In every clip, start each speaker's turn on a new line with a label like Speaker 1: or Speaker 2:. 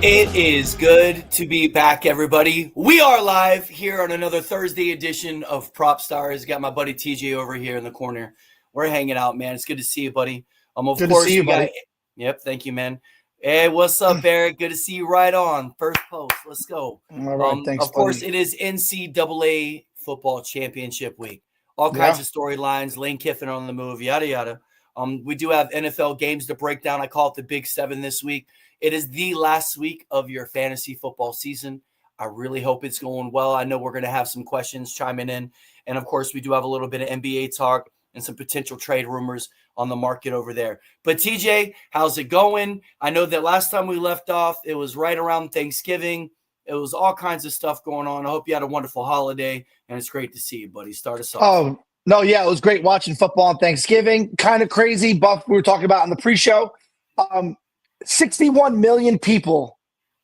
Speaker 1: It is good to be back, everybody. We are live here on another Thursday edition of Prop Stars. Got my buddy TJ over here in the corner. We're hanging out, man. It's good to see you, buddy. Of
Speaker 2: Good to
Speaker 1: course,
Speaker 2: see you,
Speaker 1: we got.
Speaker 2: buddy.
Speaker 1: Yep, thank you, man. Hey, what's up, Eric? Good to see you. Right on first post. Let's go.
Speaker 2: All right, thanks,
Speaker 1: Of course,
Speaker 2: buddy.
Speaker 1: it is NCAA football championship week. All kinds of storylines. Lane Kiffin on the move. Yada yada. We do have NFL games to break down. I call it the Big Seven this week. It is the last week of your fantasy football season. I really hope it's going well. I know we're going to have some questions chiming in. And, of course, we do have a little bit of NBA talk and some potential trade rumors on the market over there. But, TJ, how's it going? I know that last time we left off, it was right around Thanksgiving. It was all kinds of stuff going on. I hope you had a wonderful holiday, and it's great to see you, buddy. Start us off.
Speaker 2: Oh, no, yeah, it was great watching football on Thanksgiving. Kind of crazy, Buff, we were talking about in the pre-show. 61 million people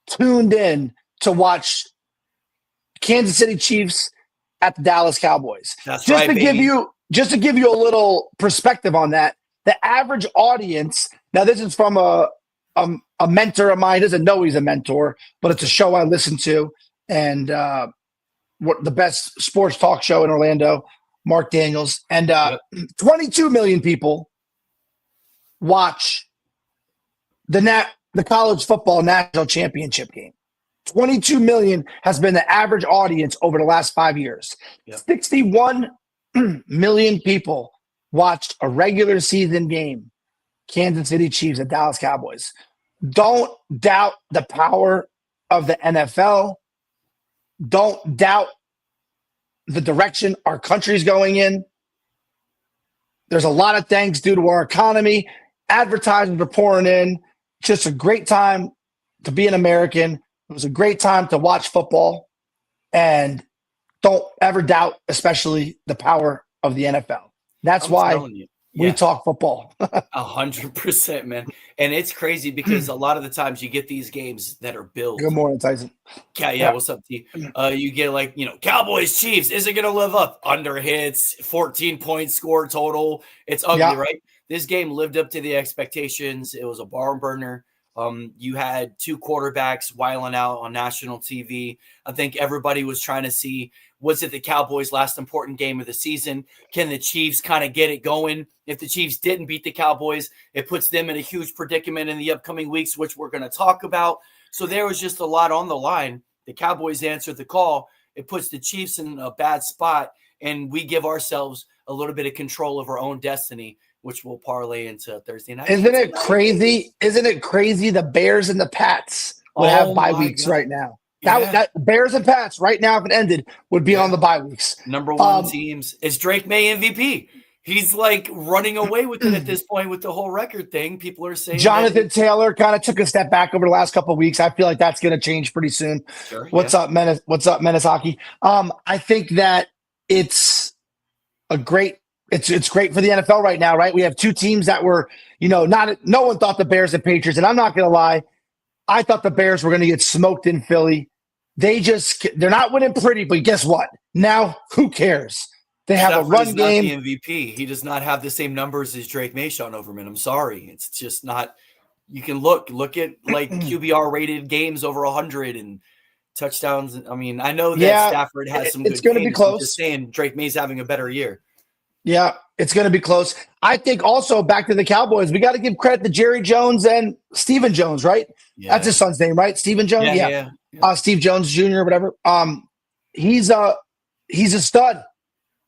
Speaker 2: tuned in to watch Kansas City Chiefs at the Dallas Cowboys.
Speaker 1: That's
Speaker 2: just
Speaker 1: right,
Speaker 2: to
Speaker 1: baby.
Speaker 2: give you a little perspective on that, the average audience, now this is from a mentor of mine, doesn't know he's a mentor, but it's a show I listen to, and what the best sports talk show in Orlando, Mark Daniels, and 22 million people watch the college football national championship game. 22 million has been the average audience over the last 5 years.
Speaker 1: Yep.
Speaker 2: 61 million people watched a regular season game, Kansas City Chiefs at Dallas Cowboys. Don't doubt the power of the NFL. Don't doubt the direction our country's going in. There's a lot of thanks due to our economy. Advertisers are pouring in. Just a great time to be an American. It was a great time to watch football. And don't ever doubt, especially the power of the NFL. That's why we talk football.
Speaker 1: 100%, man. And it's crazy because a lot of the times you get these games that are built.
Speaker 2: Good morning, Tyson.
Speaker 1: Yeah, what's up, T? You get Cowboys, Chiefs. Is it going to live up? Under hits, 14 points score total. It's ugly, right? This game lived up to the expectations. It was a barn burner. You had two quarterbacks wiling out on national TV. I think everybody was trying to see, was it the Cowboys' last important game of the season? Can the Chiefs kind of get it going? If the Chiefs didn't beat the Cowboys, it puts them in a huge predicament in the upcoming weeks, which we're going to talk about. So there was just a lot on the line. The Cowboys answered the call. It puts the Chiefs in a bad spot, and we give ourselves a little bit of control of our own destiny, which will parlay into Thursday night.
Speaker 2: Isn't it crazy? Isn't it crazy? The Bears and the Pats would have bye weeks right now. That Bears and Pats right now, if it ended, would be on the bye weeks.
Speaker 1: Number one teams. Is Drake May MVP? He's like running away with it at this point with the whole record thing. People are saying
Speaker 2: Jonathan Taylor kind of took a step back over the last couple of weeks. I feel like that's going to change pretty soon.
Speaker 1: Sure,
Speaker 2: What's up, Menace Hockey? I think that it's great for the NFL right now, right? We have two teams that were, no one thought the Bears and Patriots, and I'm not going to lie, I thought the Bears were going to get smoked in Philly. They're not winning pretty, but guess what? Now, who cares? They have
Speaker 1: Stafford
Speaker 2: a run
Speaker 1: is
Speaker 2: game.
Speaker 1: Not the MVP. He does not have the same numbers as Drake May, Sean Overman. I'm sorry. It's just not. You can look at like QBR rated games over 100 and touchdowns. I mean, I know that Stafford has some good games.
Speaker 2: It's going to be close.
Speaker 1: I'm just saying Drake May's having a better year.
Speaker 2: Yeah, it's going to be close. I think also back to the Cowboys, we got to give credit to Jerry Jones and Stephen Jones, right? Yeah. That's his son's name, right? Stephen Jones? Yeah. Steve Jones Jr., whatever. He's a stud.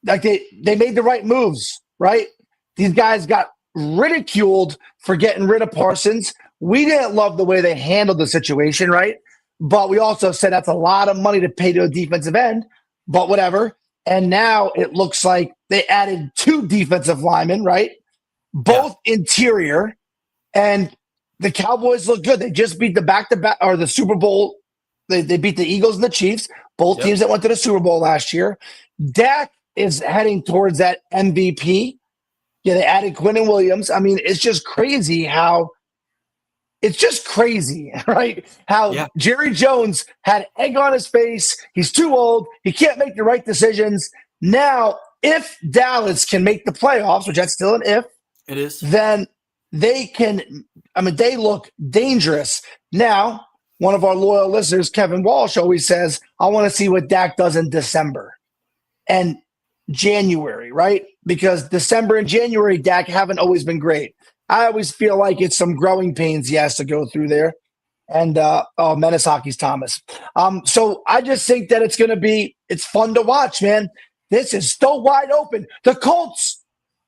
Speaker 2: Like they made the right moves, right? These guys got ridiculed for getting rid of Parsons. We didn't love the way they handled the situation, right? But we also said that's a lot of money to pay to a defensive end, but whatever. And now it looks like they added two defensive linemen, right? Both interior. And the Cowboys look good. They just beat the back-to-back or the Super Bowl. They beat the Eagles and the Chiefs, both teams that went to the Super Bowl last year. Dak is heading towards that MVP. Yeah, they added Quinnen Williams. I mean, it's just crazy how right? How Jerry Jones had egg on his face. He's too old. He can't make the right decisions. Now, if Dallas can make the playoffs, which that's still an if,
Speaker 1: it is,
Speaker 2: then they can, they look dangerous. Now, one of our loyal listeners, Kevin Walsh, always says, I want to see what Dak does in December and January, right? Because December and January, Dak haven't always been great. I always feel like it's some growing pains he has to go through there. And Menace Hockey's Thomas. So I just think that it's fun to watch, man. This is still wide open. The Colts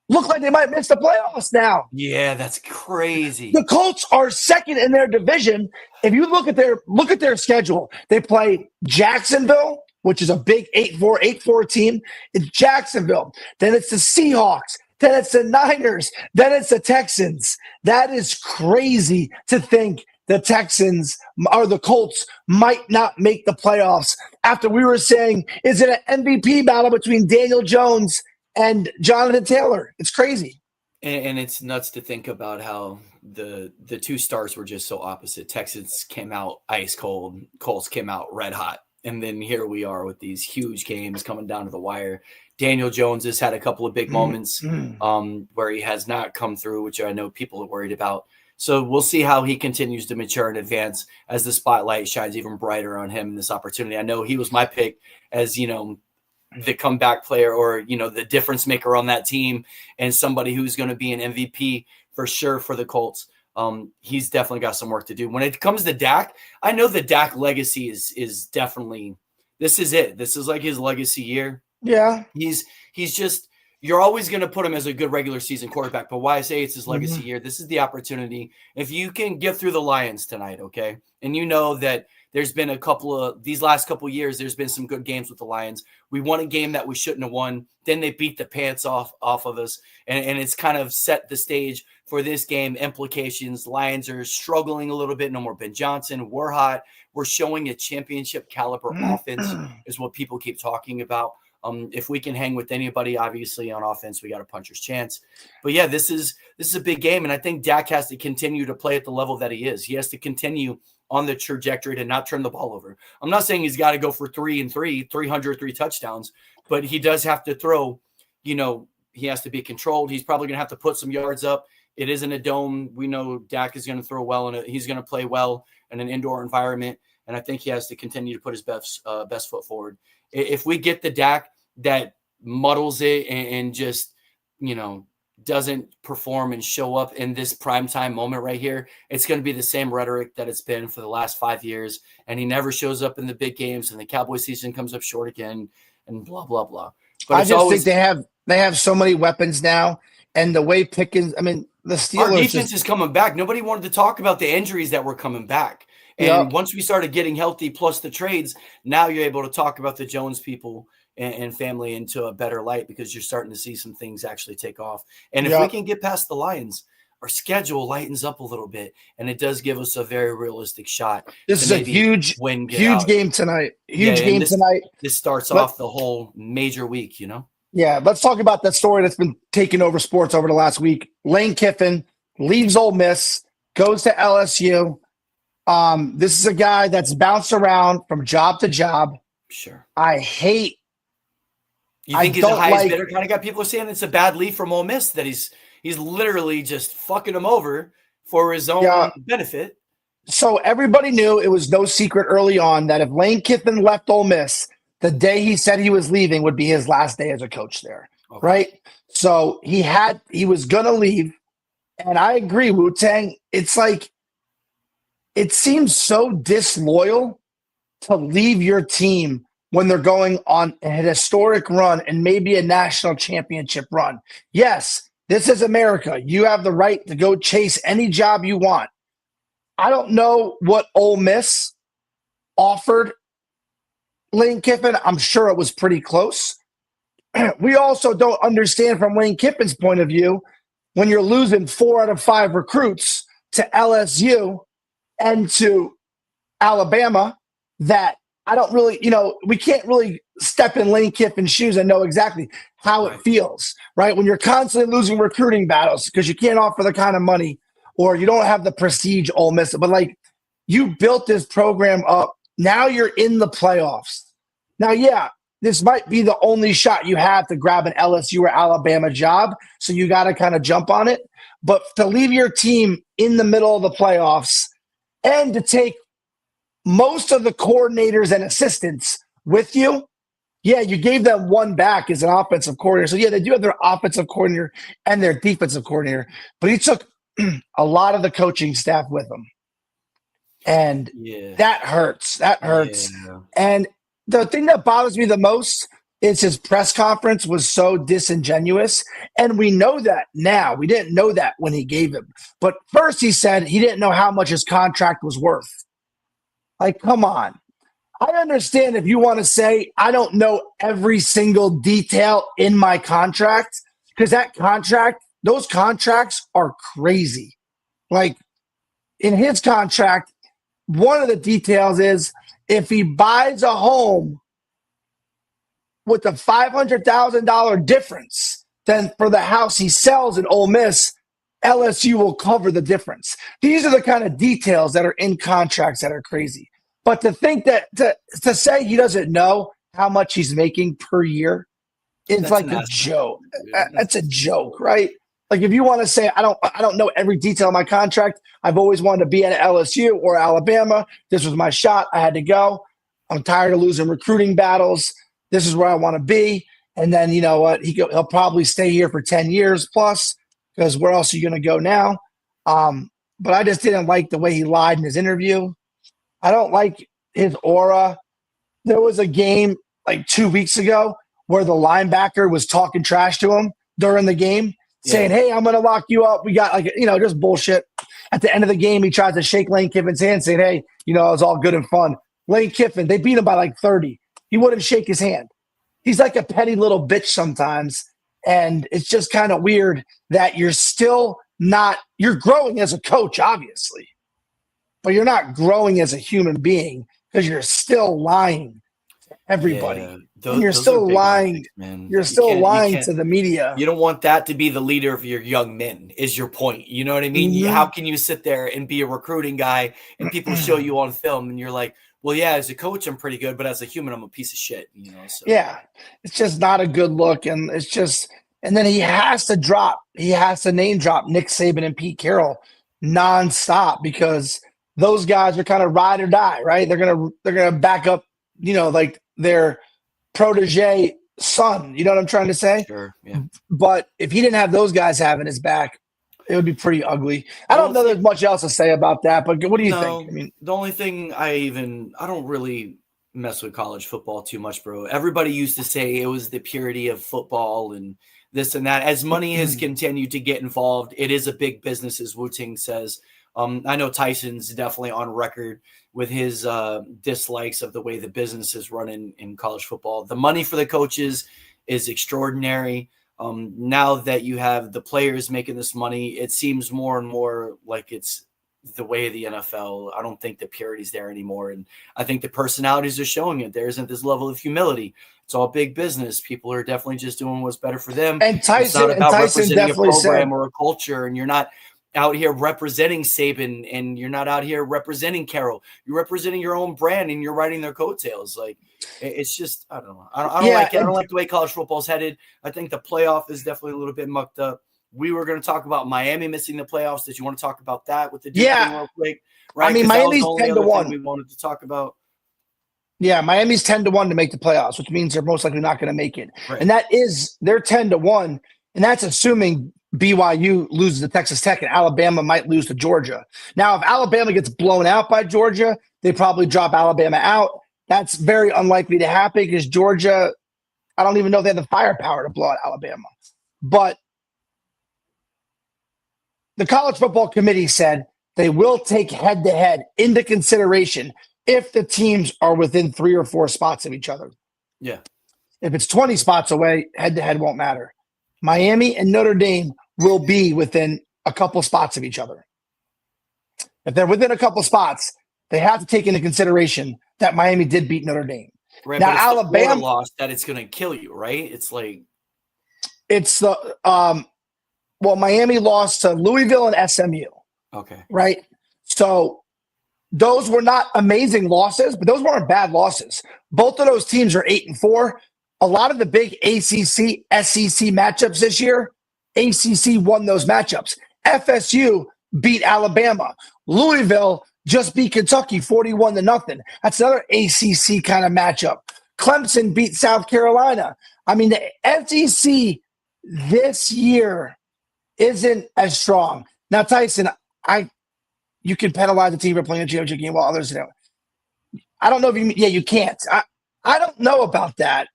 Speaker 2: look like they might miss the playoffs now.
Speaker 1: Yeah, that's crazy.
Speaker 2: The Colts are second in their division. If you look at their schedule, they play Jacksonville, which is a big 8-4 team. It's Jacksonville. Then it's the Seahawks. Then it's the Niners. Then it's the Texans. That is crazy to think the Texans or the Colts might not make the playoffs after we were saying, is it an MVP battle between Daniel Jones and Jonathan Taylor? It's crazy.
Speaker 1: And it's nuts to think about how the two stars were just so opposite. Texans came out ice cold. Colts came out red hot. And then here we are with these huge games coming down to the wire. Daniel Jones has had a couple of big moments where he has not come through, which I know people are worried about. So we'll see how he continues to mature and advance as the spotlight shines even brighter on him in this opportunity. I know he was my pick as, the comeback player or, the difference maker on that team and somebody who's going to be an MVP for sure for the Colts. He's definitely got some work to do. When it comes to Dak, I know the Dak legacy is definitely, this is it. This is like his legacy year.
Speaker 2: Yeah.
Speaker 1: He's just, you're always going to put him as a good regular season quarterback, but why I say it's his legacy year, this is the opportunity. If you can get through the Lions tonight, okay, and you know that there's been these last couple of years, there's been some good games with the Lions. We won a game that we shouldn't have won. Then they beat the pants off of us, and it's kind of set the stage for this game. Implications, Lions are struggling a little bit. No more Ben Johnson. We're hot. We're showing a championship caliber offense is what people keep talking about. If we can hang with anybody, obviously on offense, we got a puncher's chance. But yeah, this is a big game, and I think Dak has to continue to play at the level that he is. He has to continue on the trajectory to not turn the ball over. I'm not saying he's got to go for 303 touchdowns, but he does have to throw. He has to be controlled. He's probably going to have to put some yards up. It isn't a dome. We know Dak is going to throw well, and he's going to play well in an indoor environment. And I think he has to continue to put his best foot forward. If we get the Dak that muddles it and just, doesn't perform and show up in this primetime moment right here, it's going to be the same rhetoric that it's been for the last 5 years. And he never shows up in the big games, and the Cowboys season comes up short again, and blah, blah, blah. But
Speaker 2: I just think they have so many weapons now, and the way Pickens, the Steelers.
Speaker 1: Our defense is coming back. Nobody wanted to talk about the injuries that were coming back. And once we started getting healthy, plus the trades, now you're able to talk about the Jones people and family into a better light because you're starting to see some things actually take off. And if we can get past the Lions, our schedule lightens up a little bit, and it does give us a very realistic shot.
Speaker 2: This is a huge game tonight. Tonight.
Speaker 1: This starts off the whole major week,
Speaker 2: Yeah, let's talk about that story that's been taking over sports over the last week. Lane Kiffin leaves Ole Miss, goes to LSU. This is a guy that's bounced around from job to job.
Speaker 1: Sure. You think he's a highest bidder kind of guy? People are saying it's a bad leave from Ole Miss, that he's literally just fucking him over for his own benefit.
Speaker 2: So everybody knew, it was no secret early on, that if Lane Kiffin left Ole Miss, the day he said he was leaving would be his last day as a coach there, right? So he was going to leave, and I agree, Wu-Tang. It's like, it seems so disloyal to leave your team when they're going on an historic run and maybe a national championship run. Yes, this is America. You have the right to go chase any job you want. I don't know what Ole Miss offered Lane Kiffin. I'm sure it was pretty close. We also don't understand from Lane Kiffin's point of view, when you're losing 4 out of 5 recruits to LSU and to Alabama, that I don't really, we can't really step in Lane Kiffin's shoes and know exactly how it feels, right? When you're constantly losing recruiting battles because you can't offer the kind of money, or you don't have the prestige Ole Miss. But you built this program up. Now you're in the playoffs. Now, this might be the only shot you have to grab an LSU or Alabama job. So you got to kind of jump on it. But to leave your team in the middle of the playoffs and to take most of the coordinators and assistants with you. Yeah, you gave them one back as an offensive coordinator. So, yeah, they do have their offensive coordinator and their defensive coordinator. But he took a lot of the coaching staff with him. And that hurts. That hurts. Yeah. And the thing that bothers me the most is his press conference was so disingenuous. And we know that now. We didn't know that when he gave him. But first he said he didn't know how much his contract was worth. Like, come on. I understand if you want to say, I don't know every single detail in my contract, because those contracts are crazy. Like, in his contract, one of the details is if he buys a home with a $500,000 difference, then for the house he sells in Ole Miss, LSU will cover the difference. These are the kind of details that are in contracts that are crazy. But to think that to say he doesn't know how much he's making per year is like a joke. That's a joke, right? Like, if you want to say I don't know every detail of my contract, I've always wanted to be at LSU or Alabama. This was my shot. I had to go. I'm tired of losing recruiting battles. This is where I want to be. And then, you know what? He'll probably stay here for 10 years plus, because where else are you going to go now? But I just didn't like the way he lied in his interview. I don't like his aura. There was a game like 2 weeks ago where the linebacker was talking trash to him during the game, saying, hey, I'm going to lock you up. We got just bullshit. At the end of the game, he tried to shake Lane Kiffin's hand, saying, hey, it was all good and fun. Lane Kiffin, they beat him by like 30. He wouldn't shake his hand. He's like a petty little bitch sometimes. And it's just kind of weird that you're growing as a coach, obviously, but you're not growing as a human being because you're still lying to everybody. Yeah, you're still lying. Mistakes, you're still lying to the media.
Speaker 1: You don't want that to be the leader of your young men, is your point. You know what I mean? Mm-hmm. How can you sit there and be a recruiting guy and people show you on film and you're like, well, yeah, as a coach, I'm pretty good, but as a human, I'm a piece of shit. So.
Speaker 2: Yeah, it's just not a good look. And it's just, and then he has to name drop Nick Saban and Pete Carroll nonstop, because those guys are kind of ride or die, right? They're gonna back up, like their protege son. You know what I'm trying to say?
Speaker 1: Sure. Yeah.
Speaker 2: But if he didn't have those guys having his back, it would be pretty ugly. I don't know there's much else to say about that, but what do you think?
Speaker 1: I mean, the only thing I don't really mess with college football too much, bro. Everybody used to say it was the purity of football and this and that. As money has continued to get involved, it is a big business, as Wu-Ting says. I know Tyson's definitely on record with his dislikes of the way the business is run in college football. The money for the coaches is extraordinary. Now that you have the players making this money, it seems more and more like it's the way of the NFL. I don't think the purity's there anymore. And I think the personalities are showing it. There isn't this level of humility. It's all big business. People are definitely just doing what's better for them.
Speaker 2: And Tyson,
Speaker 1: it's not about representing a program
Speaker 2: said,
Speaker 1: or a culture, and you're not out here representing Saban, and you're not out here representing Carroll. You're representing your own brand, and you're riding their coattails. Like, it's just, I don't know. I don't like it. I don't like the way college football's headed. I think the playoff is definitely a little bit mucked up. We were going to talk about Miami missing the playoffs. Did you want to talk about that with the Duke thing real quick? Right?
Speaker 2: I mean, Miami's 10-1.
Speaker 1: We wanted to talk about.
Speaker 2: Yeah, Miami's 10-1 to make the playoffs, which means they're most likely not going to make it.
Speaker 1: Right.
Speaker 2: And they're 10-1, and that's assuming BYU loses to Texas Tech and Alabama might lose to Georgia. Now, if Alabama gets blown out by Georgia, they probably drop Alabama out. That's very unlikely to happen because Georgia, I don't even know if they have the firepower to blow out Alabama. But the College Football Committee said they will take head-to-head into consideration if the teams are within 3 or 4 spots of each other.
Speaker 1: Yeah.
Speaker 2: If it's 20 spots away, head-to-head won't matter. Miami and Notre Dame will be within a couple spots of each other. If they're within a couple spots, they have to take into consideration that Miami did beat Notre Dame.
Speaker 1: Right, now, Alabama lost that it's going to kill you, right? It's like
Speaker 2: Miami lost to Louisville and SMU.
Speaker 1: Okay.
Speaker 2: Right? So those were not amazing losses, but those weren't bad losses. Both of those teams are 8-4. A lot of the big ACC, SEC matchups this year, ACC won those matchups. FSU beat Alabama. Louisville just beat Kentucky 41-0. That's another ACC kind of matchup. Clemson beat South Carolina. I mean, the SEC this year isn't as strong. Now, Tyson, you can penalize the team for playing a championship game while others don't. I don't know if you can't. I don't know about that.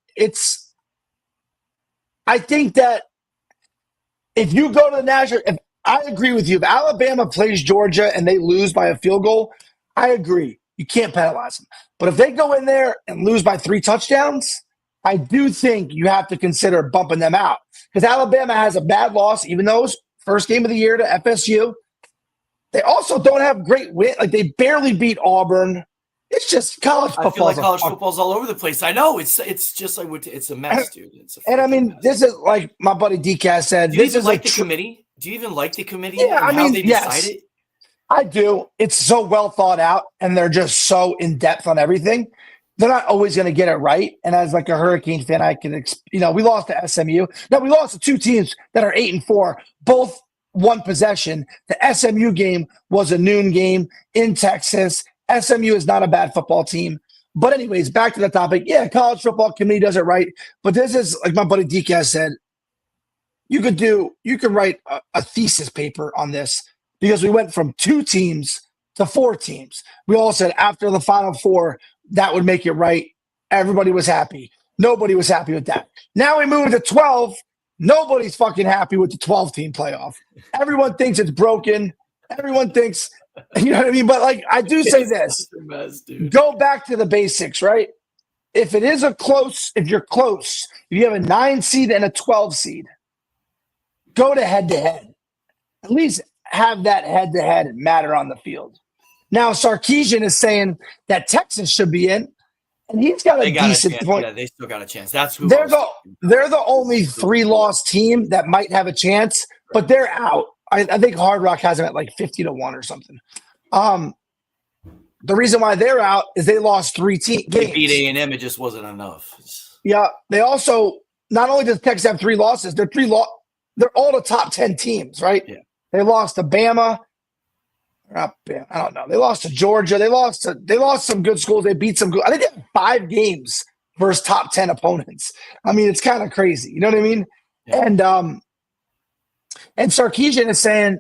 Speaker 2: I think that if you go to the national, I agree with you. If Alabama plays Georgia and they lose by a field goal, I agree. You can't penalize them. But if they go in there and lose by 3 touchdowns, I do think you have to consider bumping them out. Because Alabama has a bad loss, even though it's first game of the year to FSU. They also don't have great win. Like, they barely beat Auburn. It's just college football.
Speaker 1: I feel like college football's all over the place. I know. It's just like it's a mess, dude.
Speaker 2: And I mean, this is like my buddy DCAS said.
Speaker 1: Do you
Speaker 2: this is
Speaker 1: like the committee? Do you even like the committee?
Speaker 2: Yeah, I mean,
Speaker 1: how they decide it?
Speaker 2: I do. It's so well thought out, and they're just so in depth on everything. They're not always going to get it right. And as like a Hurricane fan, I can, we lost to SMU. No, we lost to 2 teams that are 8-4, both one possession. The SMU game was a noon game in Texas. SMU is not a bad football team. But anyways, back to the topic. Yeah, college football committee does it right. But this is, like my buddy DCAS said, you could write a thesis paper on this because we went from 2 teams to 4 teams. We all said after the Final Four, that would make it right. Everybody was happy. Nobody was happy with that. Now we move to 12. Nobody's fucking happy with the 12-team playoff. Everyone thinks it's broken. Everyone thinks, you know what I mean? But like, I do say this, go back to the basics, right? If you're close, if you have a 9 seed and a 12 seed, go to head-to-head. At least have that head-to-head matter on the field. Now, Sarkisian is saying that Texas should be in, and he's got a decent point.
Speaker 1: Yeah, they still got a chance. That's who
Speaker 2: they're the only 3-loss team that might have a chance, but they're out. I think Hard Rock has them at like 50-1 or something. The reason why they're out is they lost 3 games.
Speaker 1: They beat A&M. It just wasn't enough.
Speaker 2: Yeah, they also not only does Texas have 3 losses, they're all the top 10 teams, right?
Speaker 1: Yeah.
Speaker 2: They lost to Bama. I don't know. They lost to Georgia. They lost some good schools. They beat some good. I think they have 5 games versus top 10 opponents. I mean, it's kind of crazy. You know what I mean? Yeah. And Sarkisian is saying,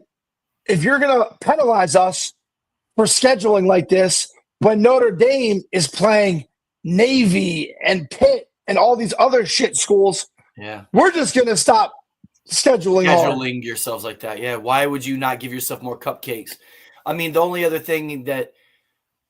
Speaker 2: if you're going to penalize us for scheduling like this, when Notre Dame is playing Navy and Pitt and all these other shit schools, we're just going to stop scheduling
Speaker 1: yourselves like that. Yeah. Why would you not give yourself more cupcakes? I mean, the only other thing that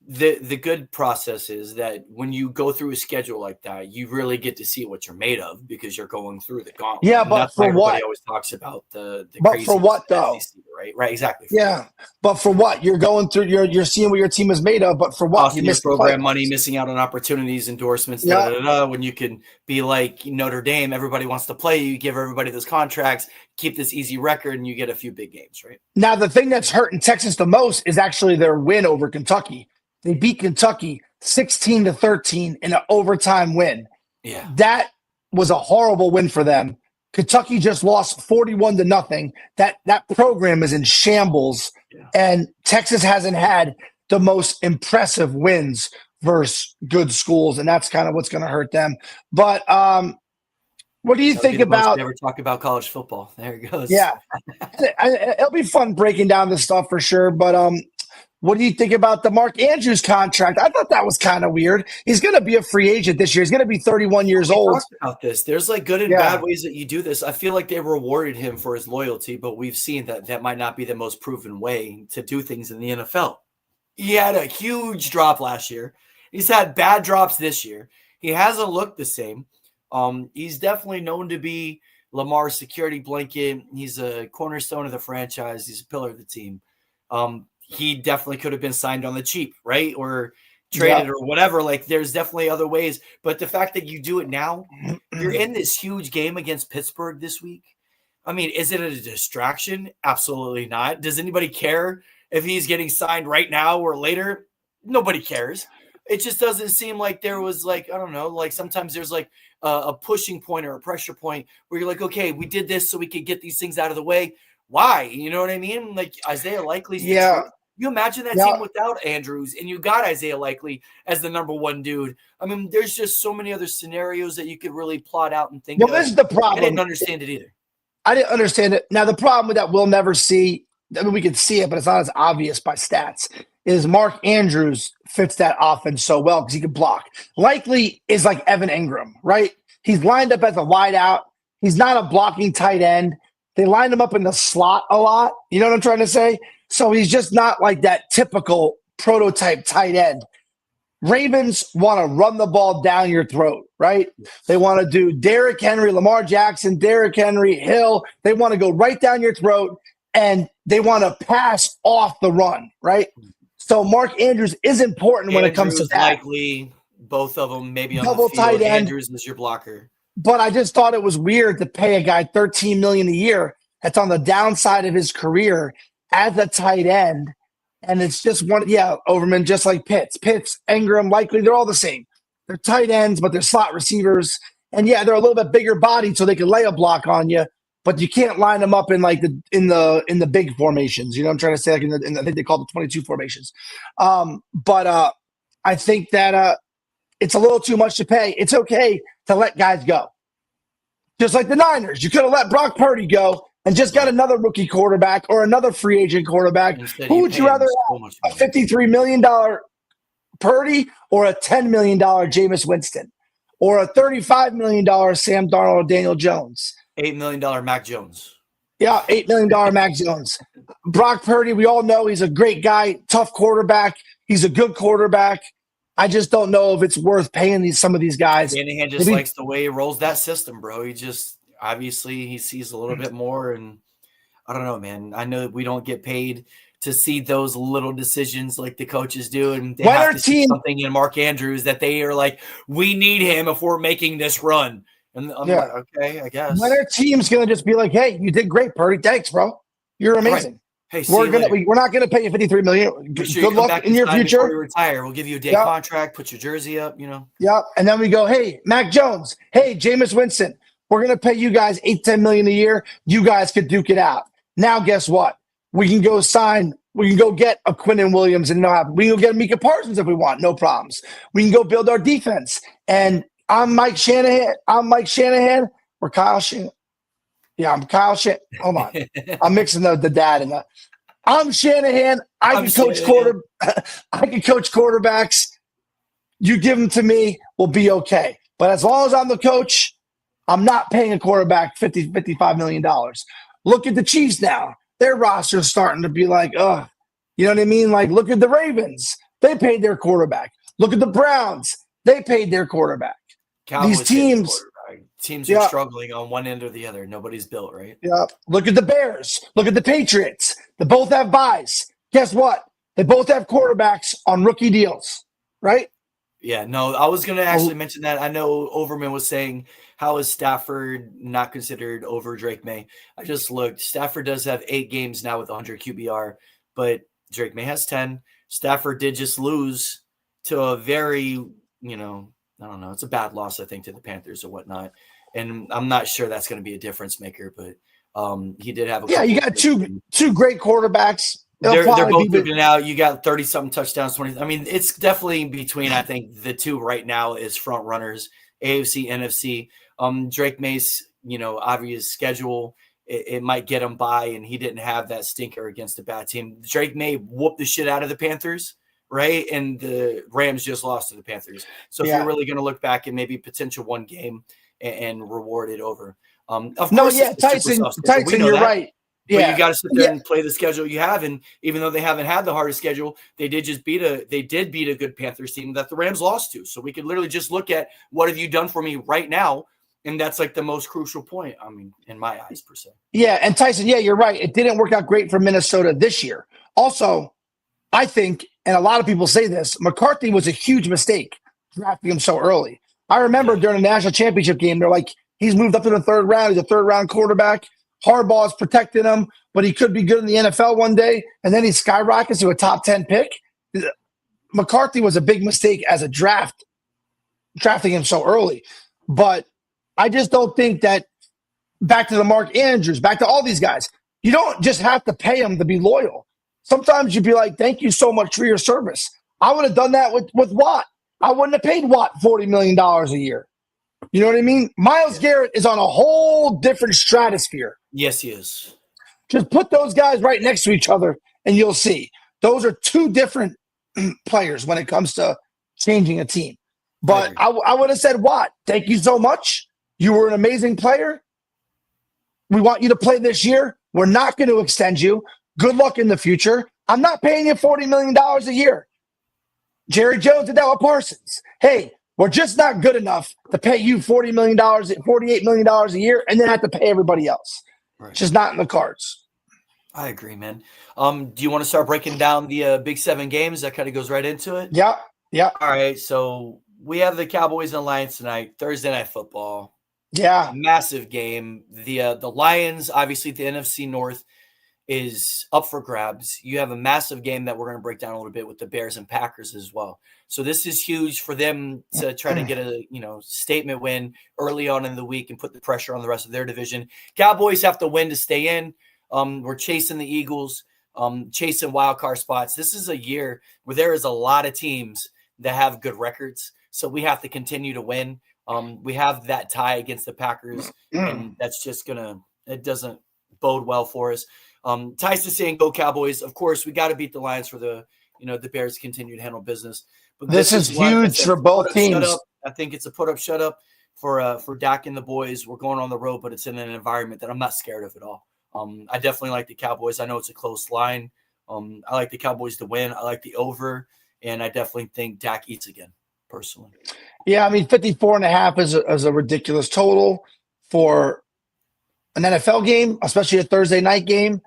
Speaker 1: the good process is that when you go through a schedule like that, you really get to see what you're made of because you're going through the gauntlet.
Speaker 2: Yeah, but for what?
Speaker 1: Everybody always talks about the
Speaker 2: but for what though?
Speaker 1: SEC, right, exactly.
Speaker 2: Yeah, but for what? You're going through. You're seeing what your team is made of. But for what?
Speaker 1: You missed program money, missing out on opportunities, endorsements. When you can be like Notre Dame, everybody wants to play you. Give everybody those contracts, keep this easy record, and you get a few big games, right?
Speaker 2: Now, the thing that's hurting Texas the most is actually their win over Kentucky. They beat Kentucky 16-13 in an overtime win.
Speaker 1: Yeah.
Speaker 2: That was a horrible win for them. Kentucky just lost 41-0. That program is in shambles. Yeah. And Texas hasn't had the most impressive wins versus good schools, and that's kind of what's going to hurt them. But what do you think about?
Speaker 1: Never talk about college football. There it goes.
Speaker 2: Yeah, it'll be fun breaking down this stuff for sure. But what do you think about the Mark Andrews contract? I thought that was kind of weird. He's going to be a free agent this year. He's going to be 31 years old.
Speaker 1: Talked about this. There's like good and bad ways that you do this. I feel like they rewarded him for his loyalty, but we've seen that might not be the most proven way to do things in the NFL. He had a huge drop last year. He's had bad drops this year. He hasn't looked the same. He's definitely known to be Lamar's security blanket. He's a cornerstone of the franchise. He's a pillar of the team. He definitely could have been signed on the cheap, right? Or traded or whatever. Like, there's definitely other ways. But the fact that you do it now, you're in this huge game against Pittsburgh this week. I mean, is it a distraction? Absolutely not. Does anybody care if he's getting signed right now or later? Nobody cares. It just doesn't seem like there was like, I don't know, like sometimes there's like a pushing point or a pressure point where you're like, okay, we did this so we could get these things out of the way. Why? You know what I mean? Like Isaiah Likely's You imagine that team without Andrews, and you got Isaiah Likely as the number one dude. I mean, there's just so many other scenarios that you could really plot out and think.
Speaker 2: Well, this is the problem.
Speaker 1: I didn't understand it either.
Speaker 2: I didn't understand it. Now, the problem with that we'll never see, I mean, we can see it, but it's not as obvious by stats, is Mark Andrews fits that offense so well because he can block. Likely is like Evan Ingram, right? He's lined up as a wideout. He's not a blocking tight end. They lined him up in the slot a lot. You know what I'm trying to say? So he's just not like that typical prototype tight end. Ravens want to run the ball down your throat, right? They want to do Derrick Henry, Lamar Jackson, Derrick Henry, Hill. They want to go right down your throat, and they want to pass off the run, right? So Mark Andrews is important when it comes to that.
Speaker 1: Likely, both of them, maybe on
Speaker 2: double
Speaker 1: the field.
Speaker 2: Tight end.
Speaker 1: Andrews is your blocker.
Speaker 2: But I just thought it was weird to pay a guy $13 million a year that's on the downside of his career as a tight end. And it's just one, Overman, just like Pitts. Pitts, Ingram, Likely, they're all the same. They're tight ends, but they're slot receivers. And they're a little bit bigger bodied so they can lay a block on you, but you can't line them up in like in the big formations. You know what I'm trying to say? Like I think they call it the 22 formations. But I think that it's a little too much to pay. It's okay to let guys go. Just like the Niners. You could have let Brock Purdy go and just got another rookie quarterback or another free agent quarterback. Who would you rather have? A $53 million Purdy or a $10 million Jameis Winston? Or a $35 million Sam Darnold or Daniel Jones?
Speaker 1: $8 million Mac Jones.
Speaker 2: Yeah, $8 million Mac Jones. Brock Purdy, we all know he's a great guy, tough quarterback. He's a good quarterback. I just don't know if it's worth paying some of these guys.
Speaker 1: Shanahan just likes the way he rolls that system, bro. He just obviously he sees a little bit more, and I don't know, man. I know we don't get paid to see those little decisions like the coaches do, and they have to see something in Mark Andrews that they are like, we need him if we're making this run. And I'm like, okay, I guess.
Speaker 2: When our team's gonna just be like, hey, you did great, Purdy. Thanks, bro. You're amazing.
Speaker 1: Right. Hey,
Speaker 2: we're not gonna pay you $53 million. Good luck in your future.
Speaker 1: Before you retire, we'll give you a day contract. Put your jersey up. You know.
Speaker 2: Yeah, and then we go, hey, Mac Jones. Hey, Jameis Winston. We're gonna pay you guys $8-10 million a year. You guys could duke it out. Now, guess what? We can go sign. We can go get a Quinnen Williams and we can go get a Micah Parsons if we want. No problems. We can go build our defense. And I'm Mike Shanahan. Or Kyle Shanahan. Yeah, I'm Kyle Shanahan. Hold on. I'm mixing the dad and the. I'm Shanahan. I can coach quarterbacks. You give them to me, we'll be okay. But as long as I'm the coach, I'm not paying a quarterback $55 million. Look at the Chiefs now. Their roster's starting to be like, you know what I mean? Like, look at the Ravens. They paid their quarterback. Look at the Browns. They paid their quarterback.
Speaker 1: Cowboys
Speaker 2: These
Speaker 1: teams are struggling on one end or the other. Nobody's built, right?
Speaker 2: Yeah. Look at the Bears. Look at the Patriots. They both have buys. Guess what? They both have quarterbacks on rookie deals, right?
Speaker 1: Yeah, no, I was going to actually mention that. I know Overman was saying, how is Stafford not considered over Drake May? I just looked. Stafford does have 8 games now with 100 QBR, but Drake May has 10. Stafford did just lose to a very, I don't know. It's a bad loss, I think, to the Panthers or whatnot. And I'm not sure that's going to be a difference maker, but he did have a
Speaker 2: couple. Yeah, you got two great quarterbacks.
Speaker 1: They're both looking out. You got 30-something touchdowns, 20. I mean, it's definitely between, I think, the two right now is front runners, AFC, NFC. Drake May's, obvious schedule, it might get him by, and he didn't have that stinker against a bad team. Drake May whooped the shit out of the Panthers, right? And the Rams just lost to the Panthers. So if you're really going to look back and maybe potential one game and reward it over. Of course,
Speaker 2: Tyson, you're right.
Speaker 1: Yeah. But you got to sit there and play the schedule you have. And even though they haven't had the hardest schedule, they did beat a good Panthers team that the Rams lost to. So we could literally just look at what have you done for me right now. And that's like the most crucial point. I mean, in my eyes, per se. Yeah.
Speaker 2: And Tyson, you're right. It didn't work out great for Minnesota this year. Also, I think, and a lot of people say this, McCarthy was a huge mistake drafting him so early. I remember during the national championship game, they're like, he's moved up to the third round. He's a third round quarterback. Harbaugh is protecting him, but he could be good in the NFL one day. And then he skyrockets to a top 10 pick. McCarthy was a big mistake as a drafting him so early. But I just don't think that, back to the Mark Andrews, back to all these guys, you don't just have to pay them to be loyal. sometimes you'd be like, thank you so much for your service. I would have done that with Watt. I wouldn't have paid Watt $40 million a year. You know what I mean? Myles Garrett is on a whole different stratosphere.
Speaker 1: Yes, he is.
Speaker 2: Just put those guys right next to each other, and you'll see. Those are two different players when it comes to changing a team. But I would have said, Watt, thank you so much. You were an amazing player. We want you to play this year. We're not going to extend you. Good luck in the future. I'm not paying you $40 million a year. Jerry Jones did that with Parsons. Hey, we're just not good enough to pay you $48 million a year and then have to pay everybody else. Right. It's just not in the cards.
Speaker 1: I agree, man. Do you want to start breaking down the Big 7 games? That kind of goes right into it?
Speaker 2: Yeah.
Speaker 1: All right, so we have the Cowboys and Lions tonight, Thursday Night Football.
Speaker 2: Yeah.
Speaker 1: Massive game. The Lions, obviously the NFC North, is up for grabs. You have a massive game that we're going to break down a little bit with the Bears and Packers as well. So this is huge for them to try to get a statement win early on in the week and put the pressure on the rest of their division. Cowboys have to win to stay in. We're chasing the Eagles, chasing wild card spots. This is a year where there is a lot of teams that have good records. So we have to continue to win. We have that tie against the Packers, and that's just it doesn't bode well for us. Tyson saying go Cowboys. Of course, we got to beat the Lions for the Bears to continue to handle business. But
Speaker 2: this is huge for both teams.
Speaker 1: I think it's a put up, shut up for Dak and the boys. We're going on the road, but it's in an environment that I'm not scared of at all. I definitely like the Cowboys. I know it's a close line. I like the Cowboys to win. I like the over, and I definitely think Dak eats again, personally.
Speaker 2: Yeah, I mean, 54.5 is a ridiculous total for an NFL game, especially a Thursday night game.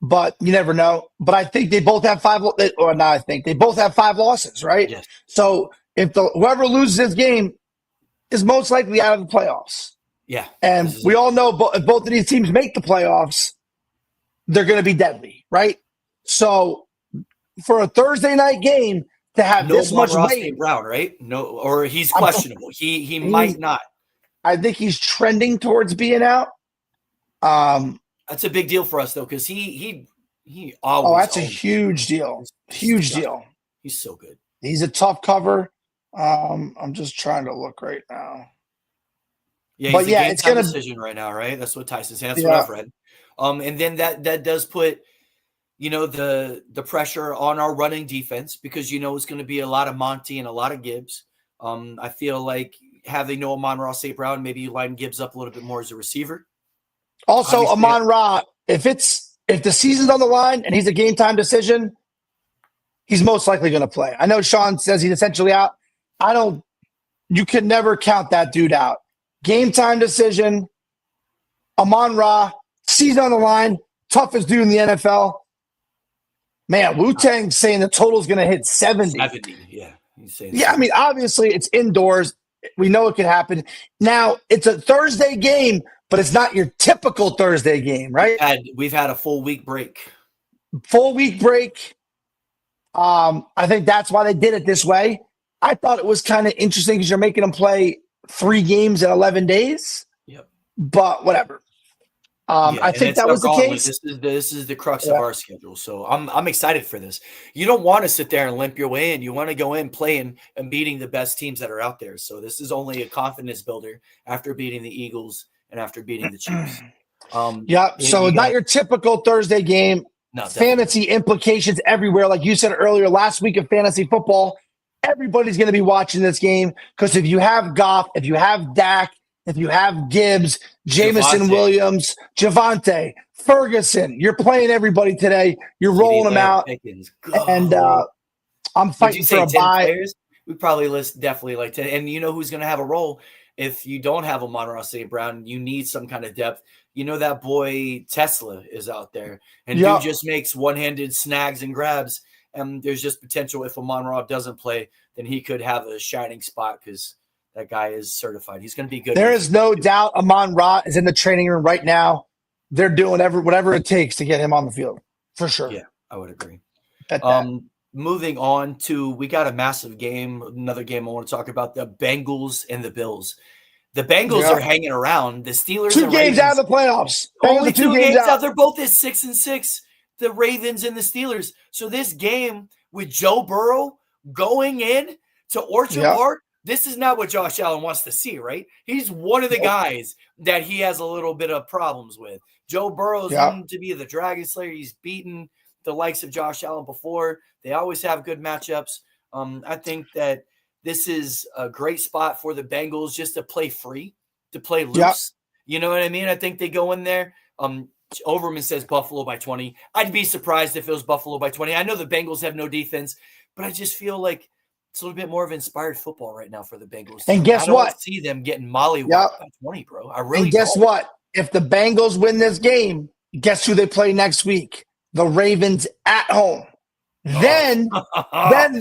Speaker 2: But you never know. But I think they both have they both have 5 losses, right?
Speaker 1: Yes.
Speaker 2: So if whoever loses this game is most likely out of the playoffs.
Speaker 1: Yeah.
Speaker 2: And we all know if both of these teams make the playoffs, they're going to be deadly, right? So for a Thursday night game to have this much weight,
Speaker 1: Brown, right? No, or he's questionable. He might not.
Speaker 2: I think he's trending towards being out.
Speaker 1: That's a big deal for us, though, because he always.
Speaker 2: Oh, that's a huge deal. Huge deal.
Speaker 1: He's so good.
Speaker 2: He's a tough cover. I'm just trying to look right now.
Speaker 1: Yeah, but it's going to decision right now, right? That's what Tyson's saying. That's what I've read. And then that does put, the pressure on our running defense because it's going to be a lot of Monty and a lot of Gibbs. I feel like having no Amon-Ra St. Brown, maybe you line Gibbs up a little bit more as a receiver.
Speaker 2: Also, Amon-Ra, if the season's on the line and he's a game time decision, he's most likely going to play. I know Sean says he's essentially out. You can never count that dude out. Game time decision, Amon-Ra, season on the line, toughest dude in the NFL. Man, Wu-Tang saying the total's going to hit 70.
Speaker 1: 70, yeah.
Speaker 2: Yeah, I mean, obviously it's indoors. We know it could happen. Now, it's a Thursday game, but it's not your typical Thursday game, right?
Speaker 1: We've had a full week break.
Speaker 2: I think that's why they did it this way. I thought it was kind of interesting because you're making them play 3 games in 11 days.
Speaker 1: Yep.
Speaker 2: But whatever. I think that was the case.
Speaker 1: This is the crux of our schedule. So I'm excited for this. You don't want to sit there and limp your way in. You want to go in playing and beating the best teams that are out there. So this is only a confidence builder after beating the Eagles and after beating the Chiefs.
Speaker 2: So not your typical Thursday game.
Speaker 1: No,
Speaker 2: fantasy implications everywhere. Like you said earlier, last week of fantasy football, everybody's going to be watching this game because if you have Goff, if you have Dak, if you have Gibbs, Jameson Williams, Javonte, Ferguson, you're playing everybody today. You're rolling them out. And I'm fighting for a bye.
Speaker 1: Players? We probably definitely like 10. And you know who's going to have a role if you don't have Amon-Ra St. Brown, you need some kind of depth. That boy Tesla is out there. And dude just makes one-handed snags and grabs. And there's just potential if Amon-Ra doesn't play, then he could have a shining spot because – that guy is certified. He's going to be good.
Speaker 2: There is no doubt Amon-Ra is in the training room right now. They're doing whatever it takes to get him on the field, for sure.
Speaker 1: Yeah, I would agree. Moving on to, we got a massive game, another game I want to talk about, the Bengals and the Bills. The Bengals are hanging around. The Steelers
Speaker 2: 2 games out of the playoffs.
Speaker 1: Only 2 games out. They're both at 6-6. the Ravens and the Steelers. So this game with Joe Burrow going in to Orchard Park, this is not what Josh Allen wants to see, right? He's one of the guys that he has a little bit of problems with. Joe Burrow's known to be the Dragon Slayer. He's beaten the likes of Josh Allen before. They always have good matchups. I think that this is a great spot for the Bengals just to play free, to play loose. Yep. You know what I mean? I think they go in there. Overman says Buffalo by 20. I'd be surprised if it was Buffalo by 20. I know the Bengals have no defense, but I just feel like it's a little bit more of inspired football right now for the Bengals.
Speaker 2: And guess what?
Speaker 1: I don't see them getting mollywopped by 20, bro. I really.
Speaker 2: And guess what? If the Bengals win this game, guess who they play next week? The Ravens at home. Then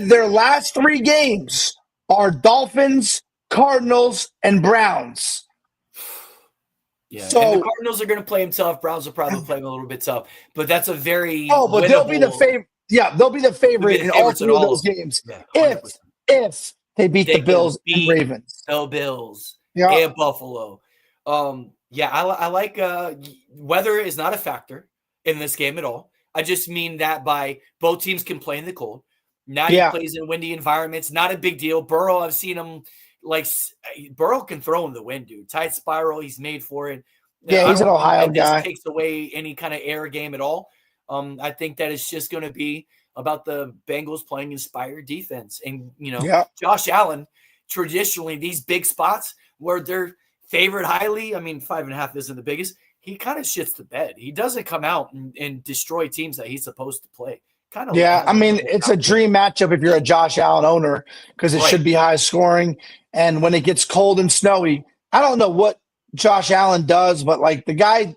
Speaker 2: their last 3 games are Dolphins, Cardinals, and Browns.
Speaker 1: Yeah, so and the Cardinals are going to play them tough. Browns will probably play them a little bit tough, but that's a very
Speaker 2: but they'll be the favorite. Yeah, they'll be the favorite in all 3 of those games. Yeah, if they beat the Bills and Ravens.
Speaker 1: The Bills and Buffalo. I like weather is not a factor in this game at all. I just mean that by both teams can play in the cold. Now he plays in windy environments. Not a big deal. Burrow, I've seen him Burrow can throw in the wind, dude. Tight spiral, he's made for it.
Speaker 2: Yeah, he's an Ohio guy.
Speaker 1: This takes away any kind of air game at all. I think that it's just going to be about the Bengals playing inspired defense. And, Josh Allen, traditionally, these big spots where they're favored highly, 5.5 isn't the biggest. He kind of shits the bed. He doesn't come out and destroy teams that he's supposed to play.
Speaker 2: It's a dream matchup if you're a Josh Allen owner because it should be high scoring. And when it gets cold and snowy, I don't know what Josh Allen does, but the guy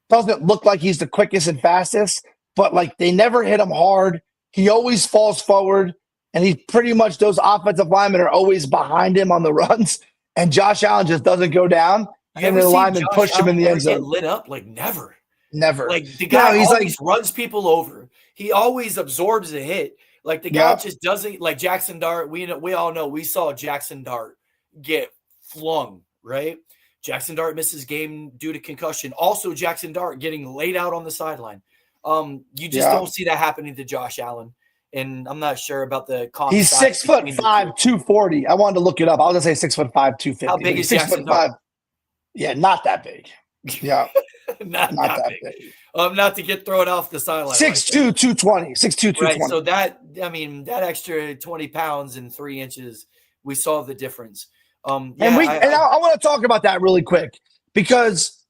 Speaker 2: doesn't look like he's the quickest and fastest, but they never hit him hard. He always falls forward, and he pretty much, those offensive linemen are always behind him on the runs, and Josh Allen just doesn't go down. And the linemen push him in the end zone.
Speaker 1: Get lit up never. The guy always runs people over. He always absorbs a hit. The guy just doesn't, Jackson Dart. We all know, we saw Jackson Dart get flung, right? Jackson Dart misses game due to concussion. Also, Jackson Dart getting laid out on the sideline. You just don't see that happening to Josh Allen. And I'm not sure about the comp.
Speaker 2: He's 6'5", 240. I wanted to look it up. I was gonna say 6'5", 250.
Speaker 1: How big is Jackson Dart?
Speaker 2: Yeah, not that big. Yeah,
Speaker 1: not that big. Not to get thrown off the sideline.
Speaker 2: 6'2", 220. 6'2", 220.
Speaker 1: Right. So that extra 20 pounds and 3 inches, we saw the difference. I want to talk about that really quick because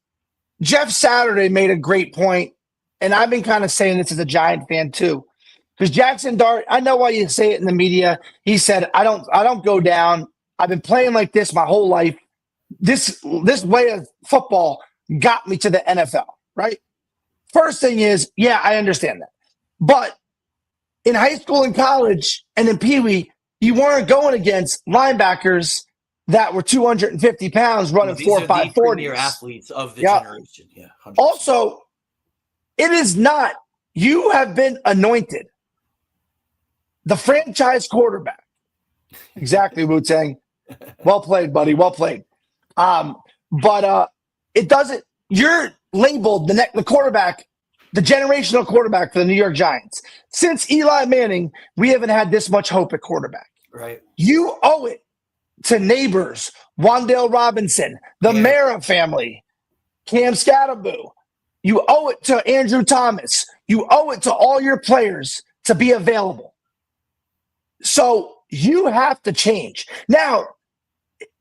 Speaker 2: Jeff Saturday made a great point, and I've been kind of saying this as a Giant fan too. Because Jackson Dart, I know why you say it in the media. He said, I don't go down. I've been playing like this my whole life. This way of football got me to the NFL, right? First thing is, I understand that. But in high school and college and in Pee Wee, you weren't going against linebackers that were 250 pounds running 4 or 5 40s.
Speaker 1: Premier athletes of the generation. Yeah. 100%.
Speaker 2: Also, it is not, you have been anointed the franchise quarterback. Exactly, Wu-Tang. Well played, buddy. Well played. But it doesn't, you're labeled the quarterback, the generational quarterback for the New York Giants. Since Eli Manning, we haven't had this much hope at quarterback.
Speaker 1: Right.
Speaker 2: You owe it to neighbors, Wan'Dale Robinson, the Mara family, Cam Scatterboo. You owe it to Andrew Thomas. You owe it to all your players to be available. So you have to change. Now,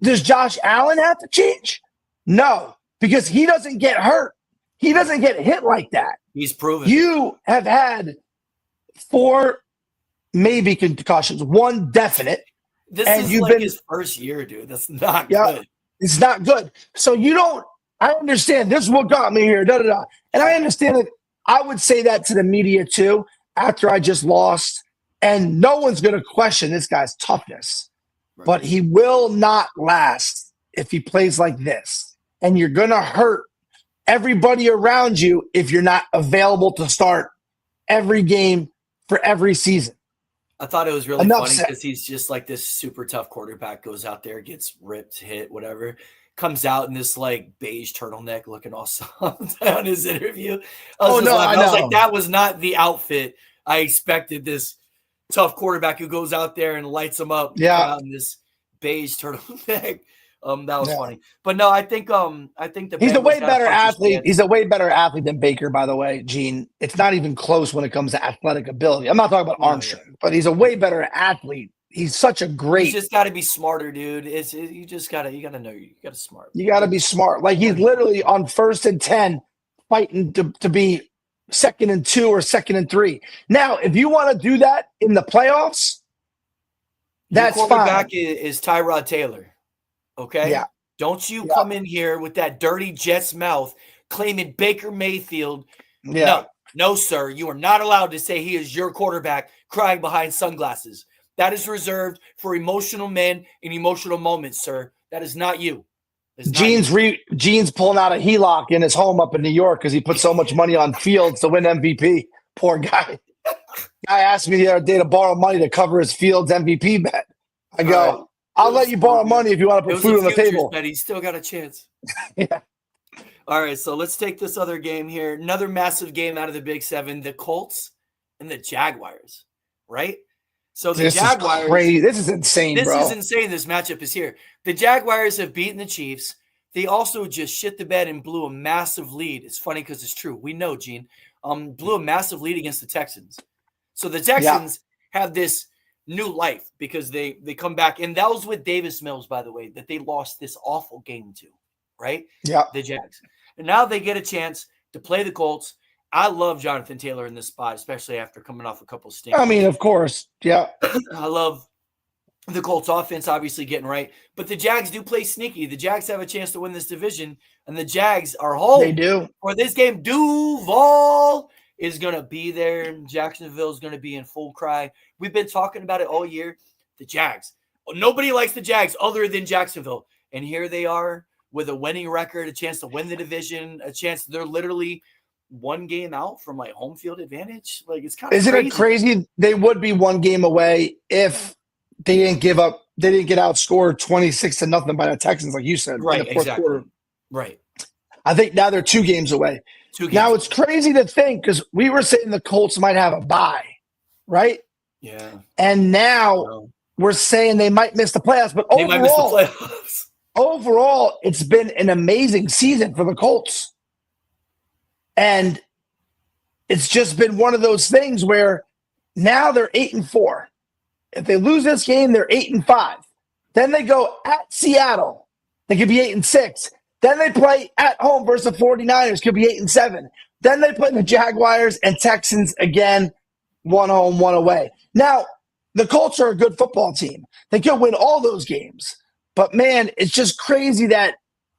Speaker 2: does Josh Allen have to change? No, because he doesn't get hurt. He doesn't get hit like that.
Speaker 1: He's proven.
Speaker 2: You have had 4 maybe concussions, 1 definite.
Speaker 1: This is his first year, dude. That's not good.
Speaker 2: It's not good. So I understand. This is what got me here. And I understand that. I would say that to the media too after I just lost. And no one's going to question this guy's toughness. Right. But he will not last if he plays like this. And you're going to hurt everybody around you if you're not available to start every game for every season.
Speaker 1: I thought it was really funny because he's just this super tough quarterback, goes out there, gets ripped, hit, whatever. comes out in this like beige turtleneck looking all soft on his interview.
Speaker 2: I was
Speaker 1: like, that was not the outfit I expected. This tough quarterback who goes out there and lights them up.
Speaker 2: Yeah.
Speaker 1: In this beige turtleneck. That was funny. But no, I think
Speaker 2: he's a way better athlete. He's a way better athlete than Baker, by the way, Gene. It's not even close when it comes to athletic ability. I'm not talking about arm strength, but he's a way better athlete. He's such a great.
Speaker 1: He's just got to be smarter, dude. You gotta know. You gotta smart.
Speaker 2: You gotta be smart. Like he's literally on 1st and 10, fighting to be 2nd and 2 or 2nd and 3. Now, if you want to do that in the playoffs, that's fine.
Speaker 1: Quarterback is Tyrod Taylor. Okay.
Speaker 2: Yeah.
Speaker 1: Don't you come in here with that dirty Jets mouth claiming Baker Mayfield.
Speaker 2: Yeah.
Speaker 1: No, sir. You are not allowed to say he is your quarterback crying behind sunglasses. That is reserved for emotional men in emotional moments, sir. That is not you.
Speaker 2: Gene's pulling out a HELOC in his home up in New York because he put so much money on Fields to win MVP. Poor guy. Guy asked me the other day to borrow money to cover his Fields MVP bet. I go, I'll let you borrow money if you want to put food on the table.
Speaker 1: But he's still got a chance.
Speaker 2: Yeah.
Speaker 1: All right, so let's take this other game here. Another massive game out of the Big Seven, the Colts and the Jaguars, right? So the Jaguars.
Speaker 2: Is crazy. This is insane,
Speaker 1: bro.
Speaker 2: This
Speaker 1: is insane. This matchup is here. The Jaguars have beaten the Chiefs. They also just shit the bed and blew a massive lead. It's funny because it's true. We know, Gene. Blew a massive lead against the Texans. So the Texans have this new life because they come back. And that was with Davis Mills, by the way, that they lost this awful game to, right?
Speaker 2: Yeah.
Speaker 1: The Jags. And now they get a chance to play the Colts. I love Jonathan Taylor in this spot, especially after coming off a couple of stints.
Speaker 2: I mean, of course. Yeah.
Speaker 1: I love the Colts offense obviously getting right. But the Jags do play sneaky. The Jags have a chance to win this division. And the Jags are home.
Speaker 2: They do.
Speaker 1: For this game, Duval is going to be there. Jacksonville is going to be in full cry. We've been talking about it all year. The Jags. Nobody likes the Jags other than Jacksonville. And here they are with a winning record, a chance to win the division, a chance. They're literally one game out from like home field advantage. Like it's kind of
Speaker 2: Isn't it crazy? They would be one game away if they didn't give up. They didn't get outscored 26-0 by the Texans, like you said.
Speaker 1: Right,
Speaker 2: in the fourth quarter.
Speaker 1: Right.
Speaker 2: I think now they're 2 games away. Now it's crazy to think because we were saying the Colts might have a bye, right?
Speaker 1: Yeah.
Speaker 2: And now we're saying they might miss the playoffs, but
Speaker 1: they might miss the playoffs.
Speaker 2: Overall, it's been an amazing season for the Colts. And it's just been one of those things where now they're 8-4. If they lose this game, they're 8-5. Then they go at Seattle. They could be 8-6. Then they play at home versus the 49ers, could be 8-7. Then they play the Jaguars and Texans again, 1 home, 1 away. Now, the Colts are a good football team. They could win all those games. But, man, it's just crazy that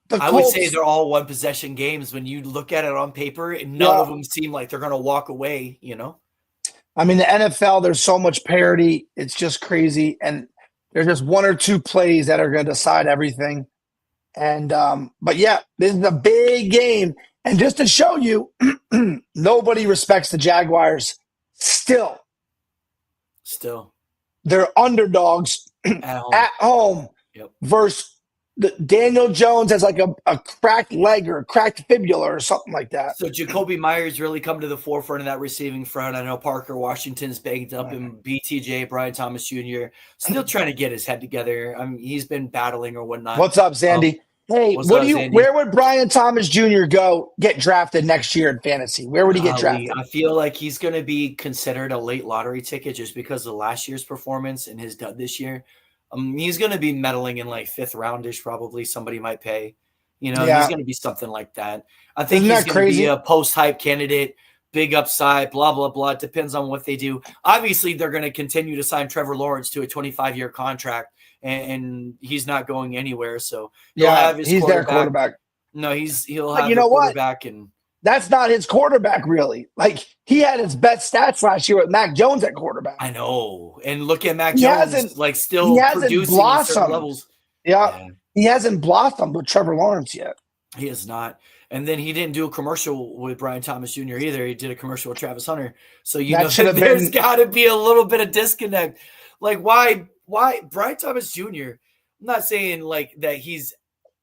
Speaker 2: the Colts—
Speaker 1: I would say they're all one-possession games when you look at it on paper, and none of them seem like they're going to walk away, you know?
Speaker 2: I mean, the NFL, there's so much parity. It's just crazy. And there's just 1 or 2 plays that are going to decide everything. And but yeah, this is a big game. And just to show you, nobody respects the Jaguars still. They're underdogs at home versus Daniel Jones has like a cracked leg or a cracked fibula or something like that.
Speaker 1: So Jacoby Myers really come to the forefront of that receiving front. I know Parker Washington's banged up, and BTJ, Brian Thomas Jr., still trying to get his head together. I mean, he's been battling or whatnot.
Speaker 2: What's up, Zandy? Hey, where would Brian Thomas Jr. get drafted next year in fantasy? Where would he get drafted?
Speaker 1: I feel like he's going to be considered a late lottery ticket just because of last year's performance and his dud this year. He's going to be meddling in like 5th roundish, probably somebody might pay. He's going to be something like that. I think he's going to be a post-hype candidate, big upside, blah, blah, blah. It depends on what they do. Obviously, they're going to continue to sign Trevor Lawrence to a 25-year contract, and he's not going anywhere. So
Speaker 2: he's their quarterback.
Speaker 1: No, he'll have a quarterback. And
Speaker 2: that's not his quarterback, really. Like, he had his best stats last year with Mac Jones at quarterback.
Speaker 1: I know. And look at Mac Jones, like, still producing at certain levels.
Speaker 2: Yeah. He hasn't blossomed with Trevor Lawrence yet.
Speaker 1: He has not. And then he didn't do a commercial with Brian Thomas Jr. either. He did a commercial with Travis Hunter. So, there's got to be a little bit of disconnect. Like, why Brian Thomas Jr., I'm not saying, like, that he's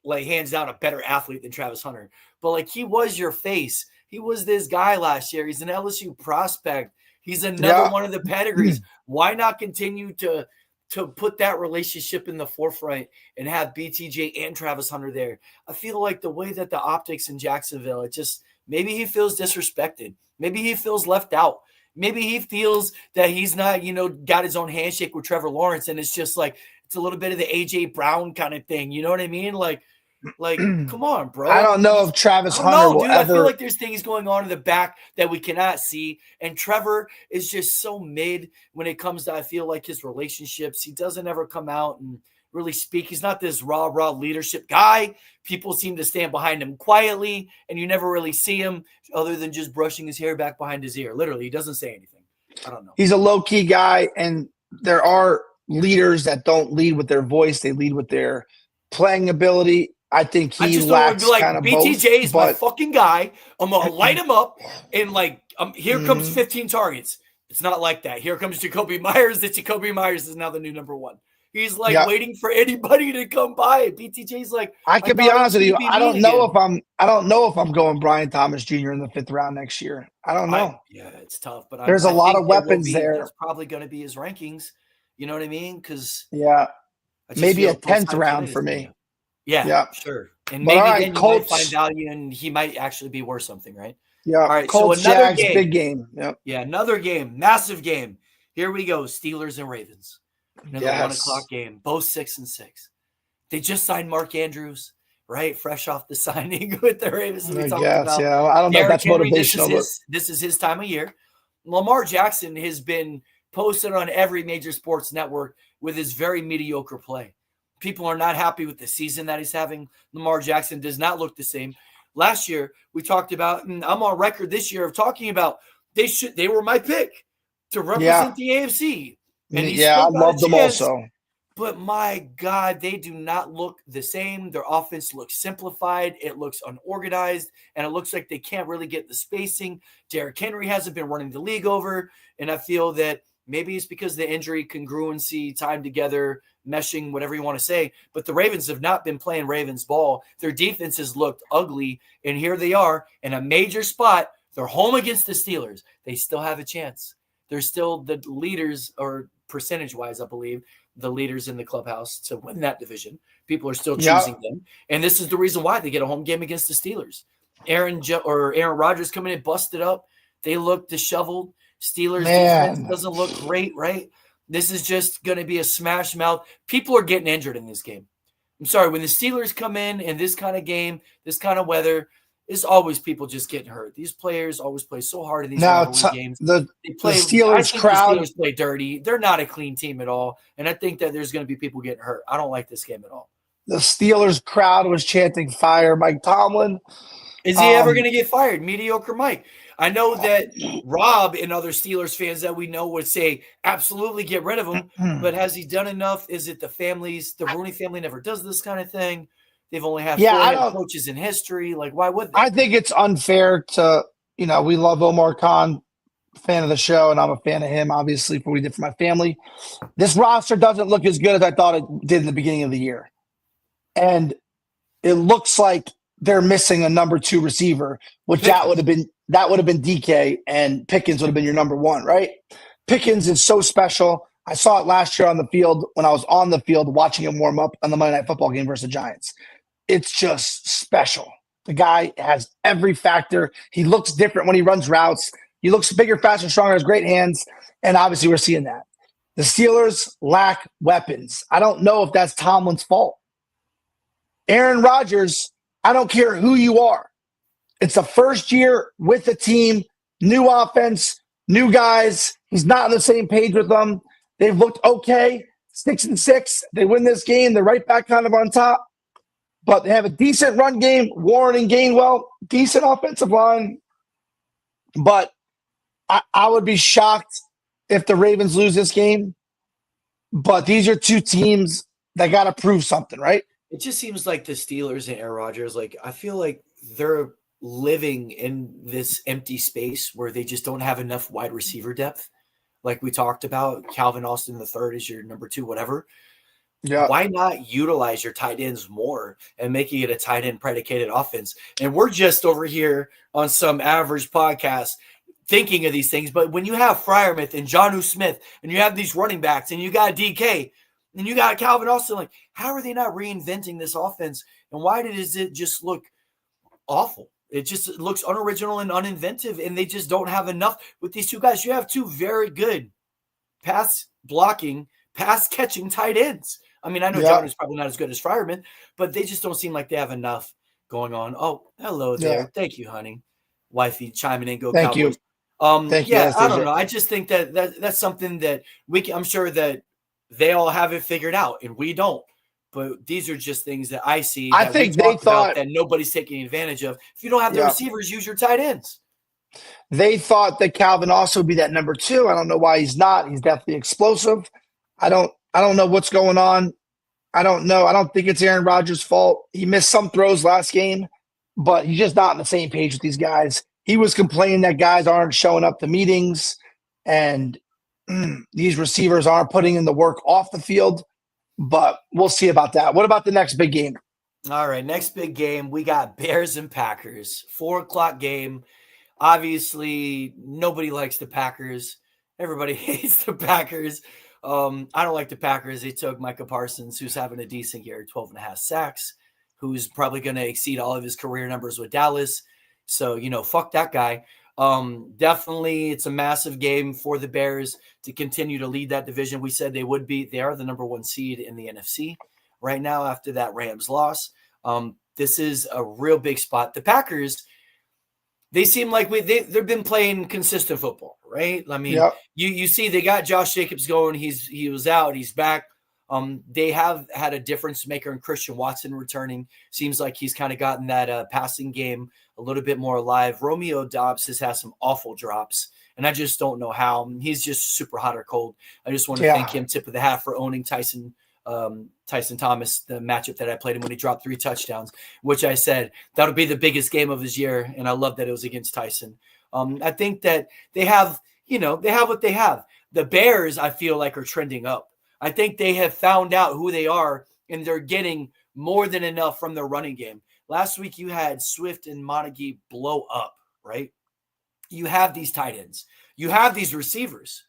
Speaker 1: like hands down a better athlete than Travis Hunter. But like he was your face. He was this guy last year. He's an LSU prospect. He's another one of the pedigrees. Why not continue to put that relationship in the forefront and have BTJ and Travis Hunter there? I feel like the way that the optics in Jacksonville, it just maybe he feels disrespected. Maybe he feels left out. Maybe he feels that he's not, got his own handshake with Trevor Lawrence, and it's just like it's a little bit of the AJ Brown kind of thing. You know what I mean? Like, come on, bro.
Speaker 2: I don't know if Travis Hunter will ever.
Speaker 1: I feel like there's things going on in the back that we cannot see, and Trevor is just so mid when it comes to, I feel like, his relationships. He doesn't ever come out and really speak. He's not this raw leadership guy. People seem to stand behind him quietly, and you never really see him other than just brushing his hair back behind his ear. Literally, he doesn't say anything. I don't know.
Speaker 2: He's a low-key guy, and there are leaders that don't lead with their voice. They lead with their playing ability. I think he lacks kind of both.
Speaker 1: BTJ is my fucking guy. I'm going to light him up, and here comes 15 targets. It's not like that. Here comes Jakobi Meyers. That Jakobi Myers is now the new number one. He's waiting for anybody to come by. BTJ's like,
Speaker 2: I could be honest with you. I don't know if I'm going Brian Thomas Jr. in the 5th round next year. I don't know.
Speaker 1: It's tough, but
Speaker 2: there's a lot of weapons there.
Speaker 1: That's probably going to be his rankings. You know what I mean? Because
Speaker 2: maybe a 10th round for me.
Speaker 1: Yeah, sure. And maybe then you might find value, and he might actually be worth something, right?
Speaker 2: Yeah. All right. Colts, so another game, big game. Yep.
Speaker 1: Yeah, another game, massive game. Here we go. Steelers and Ravens. Another 1:00 game. Both 6-6. They just signed Mark Andrews, right? Fresh off the signing with the Ravens.
Speaker 2: I guess. Yeah. I don't know if that's motivational.
Speaker 1: This is his time of year. Lamar Jackson has been posted on every major sports network with his very mediocre play. People are not happy with the season that he's having. Lamar Jackson does not look the same. Last year, we talked about, and I'm on record this year of talking about they were my pick to represent the AFC. And
Speaker 2: I love them also.
Speaker 1: But my God, they do not look the same. Their offense looks simplified. It looks unorganized, and it looks like they can't really get the spacing. Derrick Henry hasn't been running the league over, and I feel that maybe it's because the injury congruency, time together, meshing, whatever you want to say. But the Ravens have not been playing Ravens ball. Their defense has looked ugly, and here they are in a major spot. They're home against the Steelers. They still have a chance. They're still the leaders, or percentage-wise, I believe, the leaders in the clubhouse to win that division. People are still choosing them. And this is the reason why they get a home game against the Steelers. Aaron Rodgers coming in busted up. They look disheveled. Steelers defense doesn't look great, right? This is just going to be a smash mouth. People are getting injured in this game. I'm sorry. When the Steelers come in this kind of game, this kind of weather, there's always people just getting hurt. These players always play so hard in these games.
Speaker 2: The Steelers crowd.
Speaker 1: The Steelers play dirty. They're not a clean team at all. And I think that there's going to be people getting hurt. I don't like this game at all.
Speaker 2: The Steelers crowd was chanting fire Mike Tomlin.
Speaker 1: Is he ever going to get fired? Mediocre Mike. I know that Rob and other Steelers fans that we know would say absolutely get rid of him, but has he done enough? Is it the families? The Rooney family never does this kind of thing. They've only had 4 head coaches in history. Like, why would they?
Speaker 2: I think it's unfair to, we love Omar Khan, fan of the show, and I'm a fan of him, obviously, for what he did for my family. This roster doesn't look as good as I thought it did in the beginning of the year. And it looks like they're missing a number 2 receiver, which that would have been DK, and Pickens would have been your number 1, right? Pickens is so special. I saw it last year on the field when I was on the field watching him warm up on the Monday Night Football game versus the Giants. It's just special. The guy has every factor. He looks different when he runs routes. He looks bigger, faster, stronger, has great hands, and obviously we're seeing that. The Steelers lack weapons. I don't know if that's Tomlin's fault. Aaron Rodgers, I don't care who you are. It's the first year with the team, new offense, new guys. He's not on the same page with them. They've looked okay, 6-6. They win this game. They're right back kind of on top. But they have a decent run game. Warren and Gainwell, decent offensive line. But I would be shocked if the Ravens lose this game. But these are 2 teams that got to prove something, right?
Speaker 1: It just seems like the Steelers and Aaron Rodgers, I feel like they're living in this empty space where they just don't have enough wide receiver depth. Like we talked about, Calvin Austin III is your number 2, whatever.
Speaker 2: Yeah.
Speaker 1: Why not utilize your tight ends more and making it a tight end predicated offense? And we're just over here on some average podcast thinking of these things. But when you have Freiermuth and Jonnu Smith and you have these running backs and you got DK and you got Calvin Austin, like, how are they not reinventing this offense? And why does it just look awful? It just looks unoriginal and uninventive, and they just don't have enough with these two guys. You have two very good pass blocking, pass catching tight ends. I mean, I know John is probably not as good as Freiermuth, but they just don't seem like they have enough going on. Oh, hello there. Yeah. Thank you, honey. Wifey chiming in. Go
Speaker 2: Thank
Speaker 1: Cowboys.
Speaker 2: You. Thank you.
Speaker 1: I don't know. I just think that's something that I'm sure that they all have it figured out, and we don't. But these are just things that I see.
Speaker 2: I think they thought
Speaker 1: that nobody's taking advantage of. If you don't have the receivers, use your tight ends.
Speaker 2: They thought that Calvin also would be that number 2. I don't know why he's not. He's definitely explosive. I don't know what's going on. I don't know. I don't think it's Aaron Rodgers' fault. He missed some throws last game, but he's just not on the same page with these guys. He was complaining that guys aren't showing up to meetings and these receivers aren't putting in the work off the field, but we'll see about that. What about the next big game?
Speaker 1: All right, next big game, we got Bears and Packers, 4:00 game. Obviously, nobody likes the Packers. Everybody hates the Packers. I don't like the Packers. They took Micah Parsons, who's having a decent year, 12.5 sacks, who's probably going to exceed all of his career numbers with Dallas. So, fuck that guy. Definitely, it's a massive game for the Bears to continue to lead that division. We said they would be. They are the number 1 seed in the NFC right now after that Rams loss. This is a real big spot. The Packers, they seem like they've been playing consistent football, right? I mean, you see they got Josh Jacobs going. He was out. He's back. They have had a difference maker in Christian Watson returning. Seems like he's kind of gotten that passing game a little bit more alive. Romeo Doubs has had some awful drops, and I just don't know how. He's just super hot or cold. I just want to thank him, tip of the hat, for owning Tyson Thomas, the matchup that I played him when he dropped 3 touchdowns, which I said that'll be the biggest game of his year, and I love that it was against Tyson. I think that they have what they have. The Bears, I feel like, are trending up. I think they have found out who they are, and they're getting more than enough from their running game. Last week, you had Swift and Montague blow up, right? You have these tight ends. You have these receivers.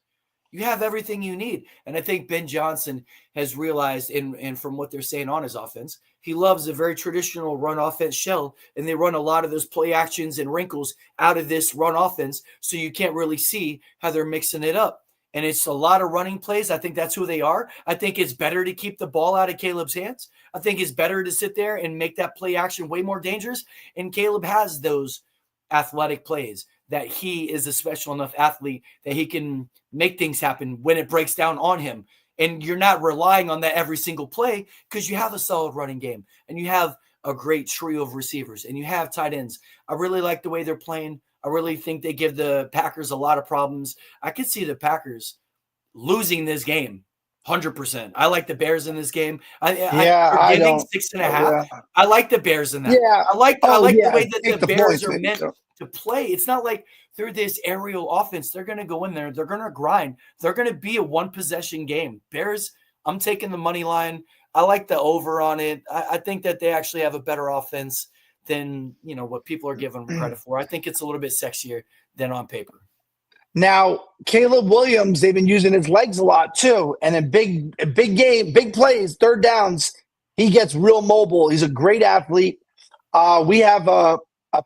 Speaker 1: You have everything you need. And I think Ben Johnson has realized, and from what they're saying on his offense, he loves a very traditional run offense shell, and they run a lot of those play actions and wrinkles out of this run offense, so you can't really see how they're mixing it up. And it's a lot of running plays. I think that's who they are. I think it's better to keep the ball out of Caleb's hands. I think it's better to sit there and make that play action way more dangerous. And Caleb has those athletic plays that he is a special enough athlete that he can make things happen when it breaks down on him. And you're not relying on that every single play because you have a solid running game and you have a great trio of receivers and you have tight ends. I really like the way they're playing. I really think they give the Packers a lot of problems. I could see the Packers losing this game 100%. I like the Bears in this game. They're getting 6.5. Yeah. I like the Bears in that.
Speaker 2: Yeah.
Speaker 1: I like the way that the Bears are meant to play. It's not like through this aerial offense, they're going to go in there. They're going to grind. They're going to be a 1-possession game. Bears, I'm taking the money line. I like the over on it. I think that they actually have a better offense than what people are giving them credit for. I think it's a little bit sexier than on paper.
Speaker 2: Now, Caleb Williams, they've been using his legs a lot too. And in big game, big plays, third downs, he gets real mobile. He's a great athlete. We have a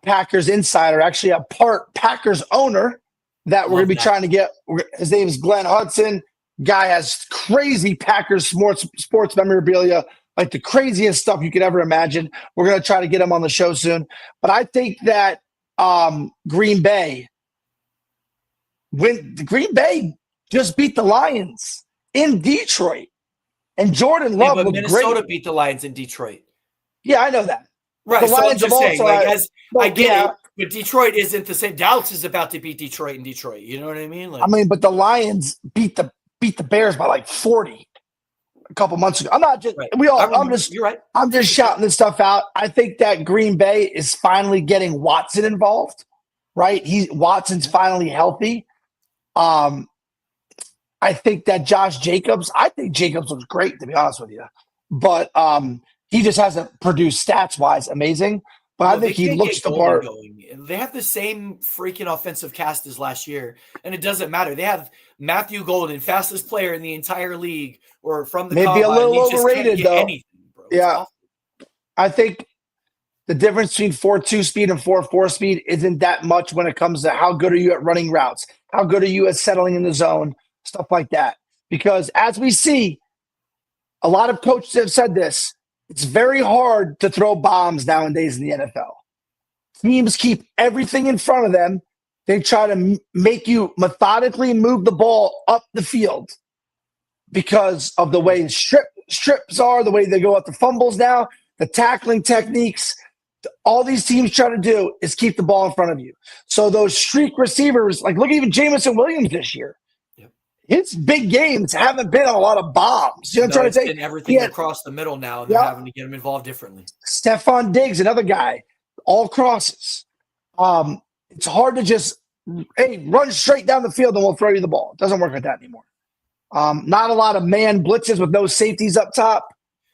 Speaker 2: Packers insider, actually a part Packers owner that we're going to be trying to get. His name is Glenn Hudson. Guy has crazy Packers sports memorabilia, like the craziest stuff you could ever imagine. We're going to try to get him on the show soon. But I think that Green Bay just beat the Lions in Detroit. And Jordan Love looked
Speaker 1: Minnesota
Speaker 2: great.
Speaker 1: Beat the Lions in Detroit.
Speaker 2: Yeah, I know that.
Speaker 1: Right.
Speaker 2: The
Speaker 1: so
Speaker 2: Lions
Speaker 1: I'm just saying, I get it,
Speaker 2: it,
Speaker 1: but Detroit isn't the same. Dallas is about to beat Detroit in Detroit. You know what I mean?
Speaker 2: But the Lions beat the Bears by like 40 a couple months ago. I'm not just
Speaker 1: right.
Speaker 2: You're right. I'm just shouting this stuff out. I think that Green Bay is finally getting Watson involved. Right? Watson's finally healthy. I think that Josh Jacobs, I think Jacobs looks great, to be honest with you. But he just hasn't produced stats-wise amazing. But I think he looks the part.
Speaker 1: They have the same freaking offensive cast as last year, and it doesn't matter. They have Matthew Golden, fastest player in the entire league, or from the
Speaker 2: maybe
Speaker 1: combine.
Speaker 2: A little overrated, though.
Speaker 1: Anything,
Speaker 2: yeah. I think the difference between 4.2 speed and 4.4 speed isn't that much when it comes to how good are you at running routes, how good are you at settling in the zone, stuff like that. Because as we see, a lot of coaches have said this, it's very hard to throw bombs nowadays in the NFL. Teams keep everything in front of them. They try to make you methodically move the ball up the field because of the way strips are, the way they go at the fumbles now, the tackling techniques. All these teams try to do is keep the ball in front of you. So those streak receivers, like look at even Jameson Williams this year. His big games haven't been a lot of bombs. You know what I'm trying to say?
Speaker 1: Been everything across the middle now, and they're having to get him involved differently.
Speaker 2: Stephon Diggs, another guy, all crosses. It's hard to just, run straight down the field and we'll throw you the ball. It doesn't work like that anymore. Not a lot of man blitzes with no safeties up top.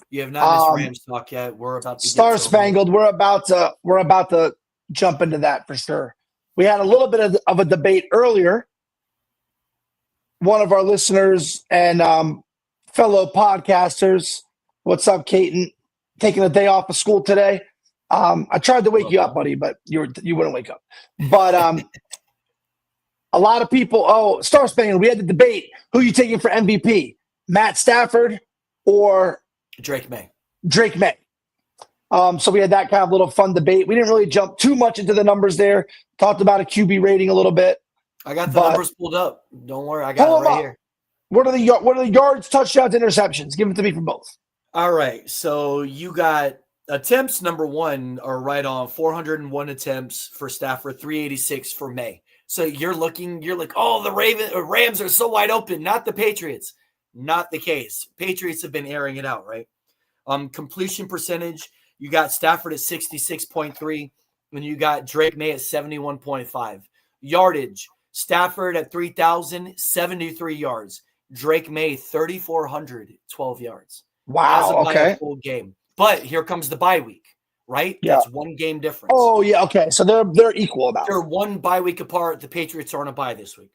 Speaker 1: You have not missed Rams talk yet. We're about to
Speaker 2: Star Spangled. We're about to jump into that for sure. We had a little bit of a debate earlier. One of our listeners and fellow podcasters, what's up, Caton? Taking a day off of school today. I tried to wake you up, buddy, but you wouldn't wake up. But a lot of people, Star Spangled, we had the debate. Who are you taking for MVP? Matt Stafford or
Speaker 1: Drake May?
Speaker 2: Drake May. So we had that kind of little fun debate. We didn't really jump too much into the numbers there. Talked about a QB rating a little bit.
Speaker 1: I got the numbers pulled up. Don't worry, I got it right here.
Speaker 2: What are the yards, touchdowns, interceptions? Give it to me for both.
Speaker 1: All right. So you got attempts. Number one are right on 401 attempts for Stafford, 386 for May. So you're like, the Rams are so wide open. Not the Patriots. Not the case. Patriots have been airing it out, right? Completion percentage. You got Stafford at 66.3, and you got Drake May at 71.5. Yardage. Stafford at 3,073 yards. Drake May 3,412 yards.
Speaker 2: Wow. Okay.
Speaker 1: Full game. But here comes the bye week, right?
Speaker 2: Yeah.
Speaker 1: That's one game difference.
Speaker 2: Oh yeah. Okay. So they're equal about.
Speaker 1: They're one bye week apart. The Patriots are on a bye this week.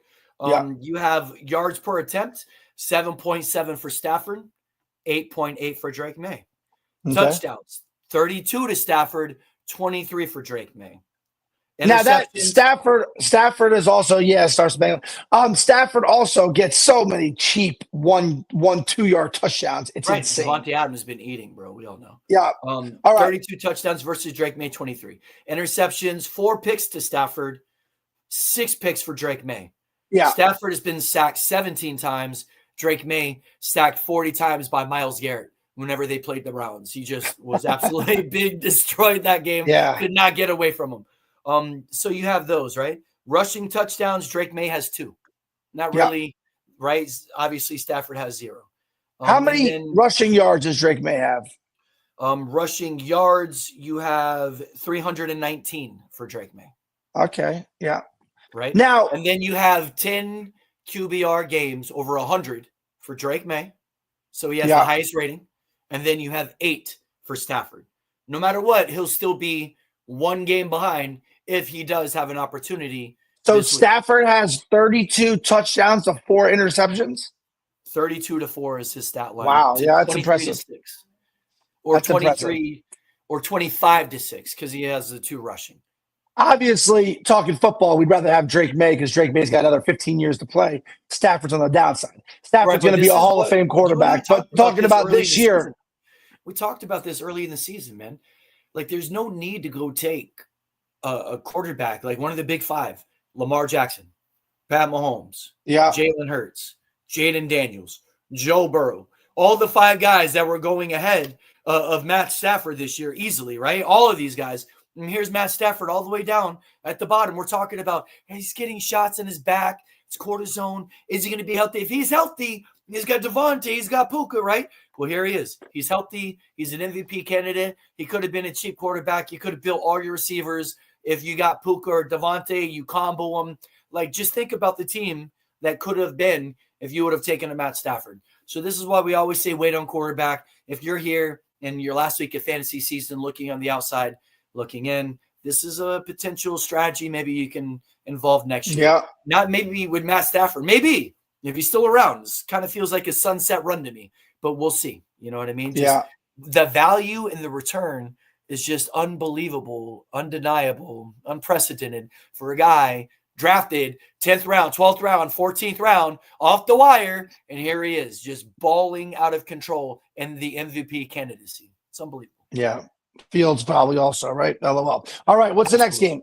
Speaker 1: You have yards per attempt, 7.7 for Stafford, 8.8 for Drake May. Okay. Touchdowns, 32 to Stafford, 23 for Drake May.
Speaker 2: Now that Stafford is also Star Spangled. Stafford also gets so many cheap 1-2 yard touchdowns. It's insane.
Speaker 1: Davante Adams has been eating, bro. We all know.
Speaker 2: Yeah.
Speaker 1: All right. 32 touchdowns versus Drake May 23. Interceptions, 4 picks to Stafford, 6 picks for Drake May.
Speaker 2: Yeah.
Speaker 1: Stafford has been sacked 17 times. Drake May sacked 40 times by Myles Garrett whenever they played the Browns. He just was absolutely destroyed that game.
Speaker 2: Yeah.
Speaker 1: Could not get away from him. So you have those, right? Rushing touchdowns, Drake May has 2. Not really, right? Obviously, Stafford has 0.
Speaker 2: How many rushing yards does Drake May have?
Speaker 1: Rushing yards, you have 319 for Drake May.
Speaker 2: Okay, yeah.
Speaker 1: Right?
Speaker 2: Now,
Speaker 1: and then you have 10 QBR games over 100 for Drake May. So he has the highest rating. And then you have 8 for Stafford. No matter what, he'll still be 1 game behind if he does have an opportunity.
Speaker 2: So Stafford has 32 touchdowns to 4 interceptions?
Speaker 1: 32 to 4 is his stat line.
Speaker 2: Wow, yeah, that's impressive.
Speaker 1: Or that's 23 impressive. Or 25 to 6 because he has the 2 rushing.
Speaker 2: Obviously, talking football, we'd rather have Drake May because Drake May's got another 15 years to play. Stafford's on the downside. Stafford's going to be a Hall of Fame quarterback. But talking about this year.
Speaker 1: We talked about this early in the season, man. Like, there's no need to go take a quarterback, like one of the big 5, Lamar Jackson, Pat Mahomes, Jalen Hurts, Jaden Daniels, Joe Burrow, all the 5 guys that were going ahead of Matt Stafford this year easily, right? All of these guys. And here's Matt Stafford all the way down at the bottom. We're talking about he's getting shots in his back. It's cortisone. Is he going to be healthy? If he's healthy, he's got Devontae, he's got Puka, right? Well, here he is. He's healthy. He's an MVP candidate. He could have been a cheap quarterback. You could have built all your receivers. If you got Puka or Devontae, you combo them. Like, just think about the team that could have been if you would have taken a Matt Stafford. So this is why we always say wait on quarterback. If you're here in your last week of fantasy season, looking on the outside, looking in, this is a potential strategy maybe you can involve next year.
Speaker 2: Yeah.
Speaker 1: Not maybe with Matt Stafford. Maybe if he's still around. This kind of feels like a sunset run to me, but we'll see. You know what I mean? The value and the return is just unbelievable, undeniable, unprecedented for a guy drafted 10th round, 12th round, 14th round off the wire. And here he is just balling out of control in the MVP candidacy. It's unbelievable.
Speaker 2: Yeah. Fields probably also, right? LOL. All right. What's the next game?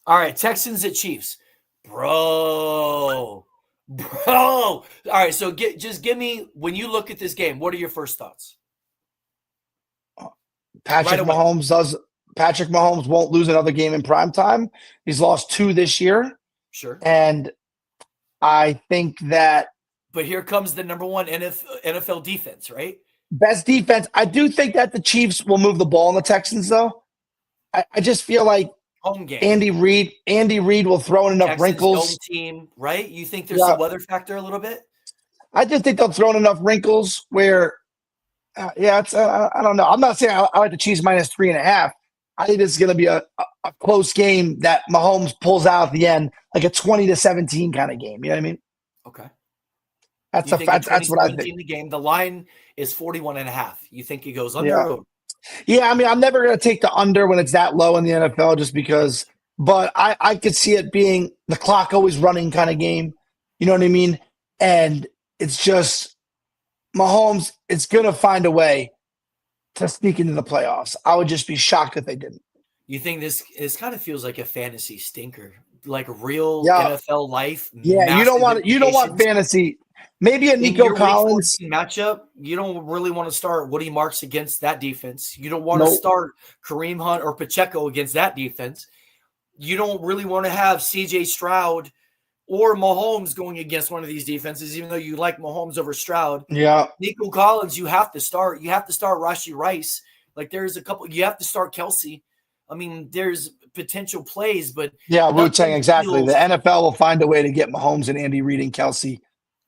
Speaker 1: All right. Texans at Chiefs. Bro. All right. So just give me, when you look at this game, what are your first thoughts?
Speaker 2: Patrick Mahomes won't lose another game in prime time. He's lost 2 this year.
Speaker 1: Sure.
Speaker 2: And I think that.
Speaker 1: But here comes the number 1 NFL defense, right?
Speaker 2: Best defense. I do think that the Chiefs will move the ball on the Texans, though. I just feel like
Speaker 1: home game.
Speaker 2: Andy Reid will throw in enough
Speaker 1: Texans
Speaker 2: wrinkles.
Speaker 1: Home team, right? You think there's a weather factor a little bit?
Speaker 2: I just think they'll throw in enough wrinkles where, it's I don't know. I'm not saying I like the Chiefs minus 3.5. I think this is going to be a close game that Mahomes pulls out at the end, like a 20-17 kind of game. You know what I mean?
Speaker 1: Okay.
Speaker 2: That's what I think.
Speaker 1: The game, the line is 41.5. You think it goes under? Or?
Speaker 2: Yeah, I mean, I'm never going to take the under when it's that low in the NFL just because, but I could see it being the clock always running kind of game. You know what I mean? And it's just Mahomes, it's going to find a way to sneak into the playoffs. I would just be shocked if they didn't.
Speaker 1: You think this kind of feels like a fantasy stinker, like real NFL life?
Speaker 2: Yeah, you don't want fantasy. Maybe a Nico Collins
Speaker 1: matchup. You don't really want to start Woody Marks against that defense. You don't want to start Kareem Hunt or Pacheco against that defense. You don't really want to have CJ Stroud or Mahomes going against one of these defenses, even though you like Mahomes over Stroud.
Speaker 2: Yeah.
Speaker 1: Nico Collins, you have to start. You have to start Rashee Rice. Like there's a couple. You have to start Kelsey. I mean, there's potential plays, but
Speaker 2: Wu-Tang, exactly. The NFL will find a way to get Mahomes and Andy Reid and Kelsey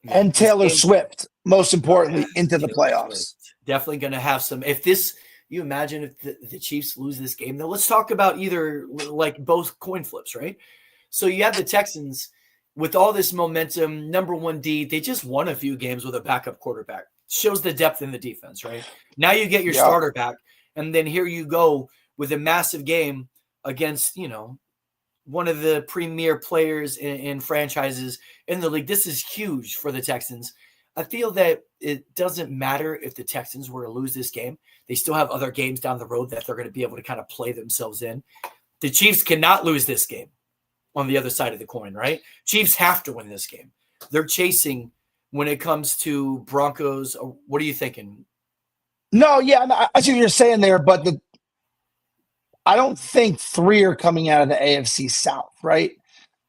Speaker 2: and Taylor Swift, most importantly, into the playoffs.
Speaker 1: Definitely going to have some. You imagine if the Chiefs lose this game, though. Let's talk about either like both coin flips, right? So you have the Texans with all this momentum, number 1 D. They just won a few games with a backup quarterback. Shows the depth in the defense, right? Now you get your starter back, and then here you go with a massive game against, one of the premier players in franchises in the league. This is huge for the Texans. I feel that it doesn't matter if the Texans were to lose this game. They still have other games down the road that they're going to be able to kind of play themselves in. The Chiefs cannot lose this game on the other side of the coin, right? Chiefs have to win this game. They're chasing when it comes to Broncos. What are you thinking?
Speaker 2: No, I see what you're saying there, but I don't think 3 are coming out of the AFC South, right?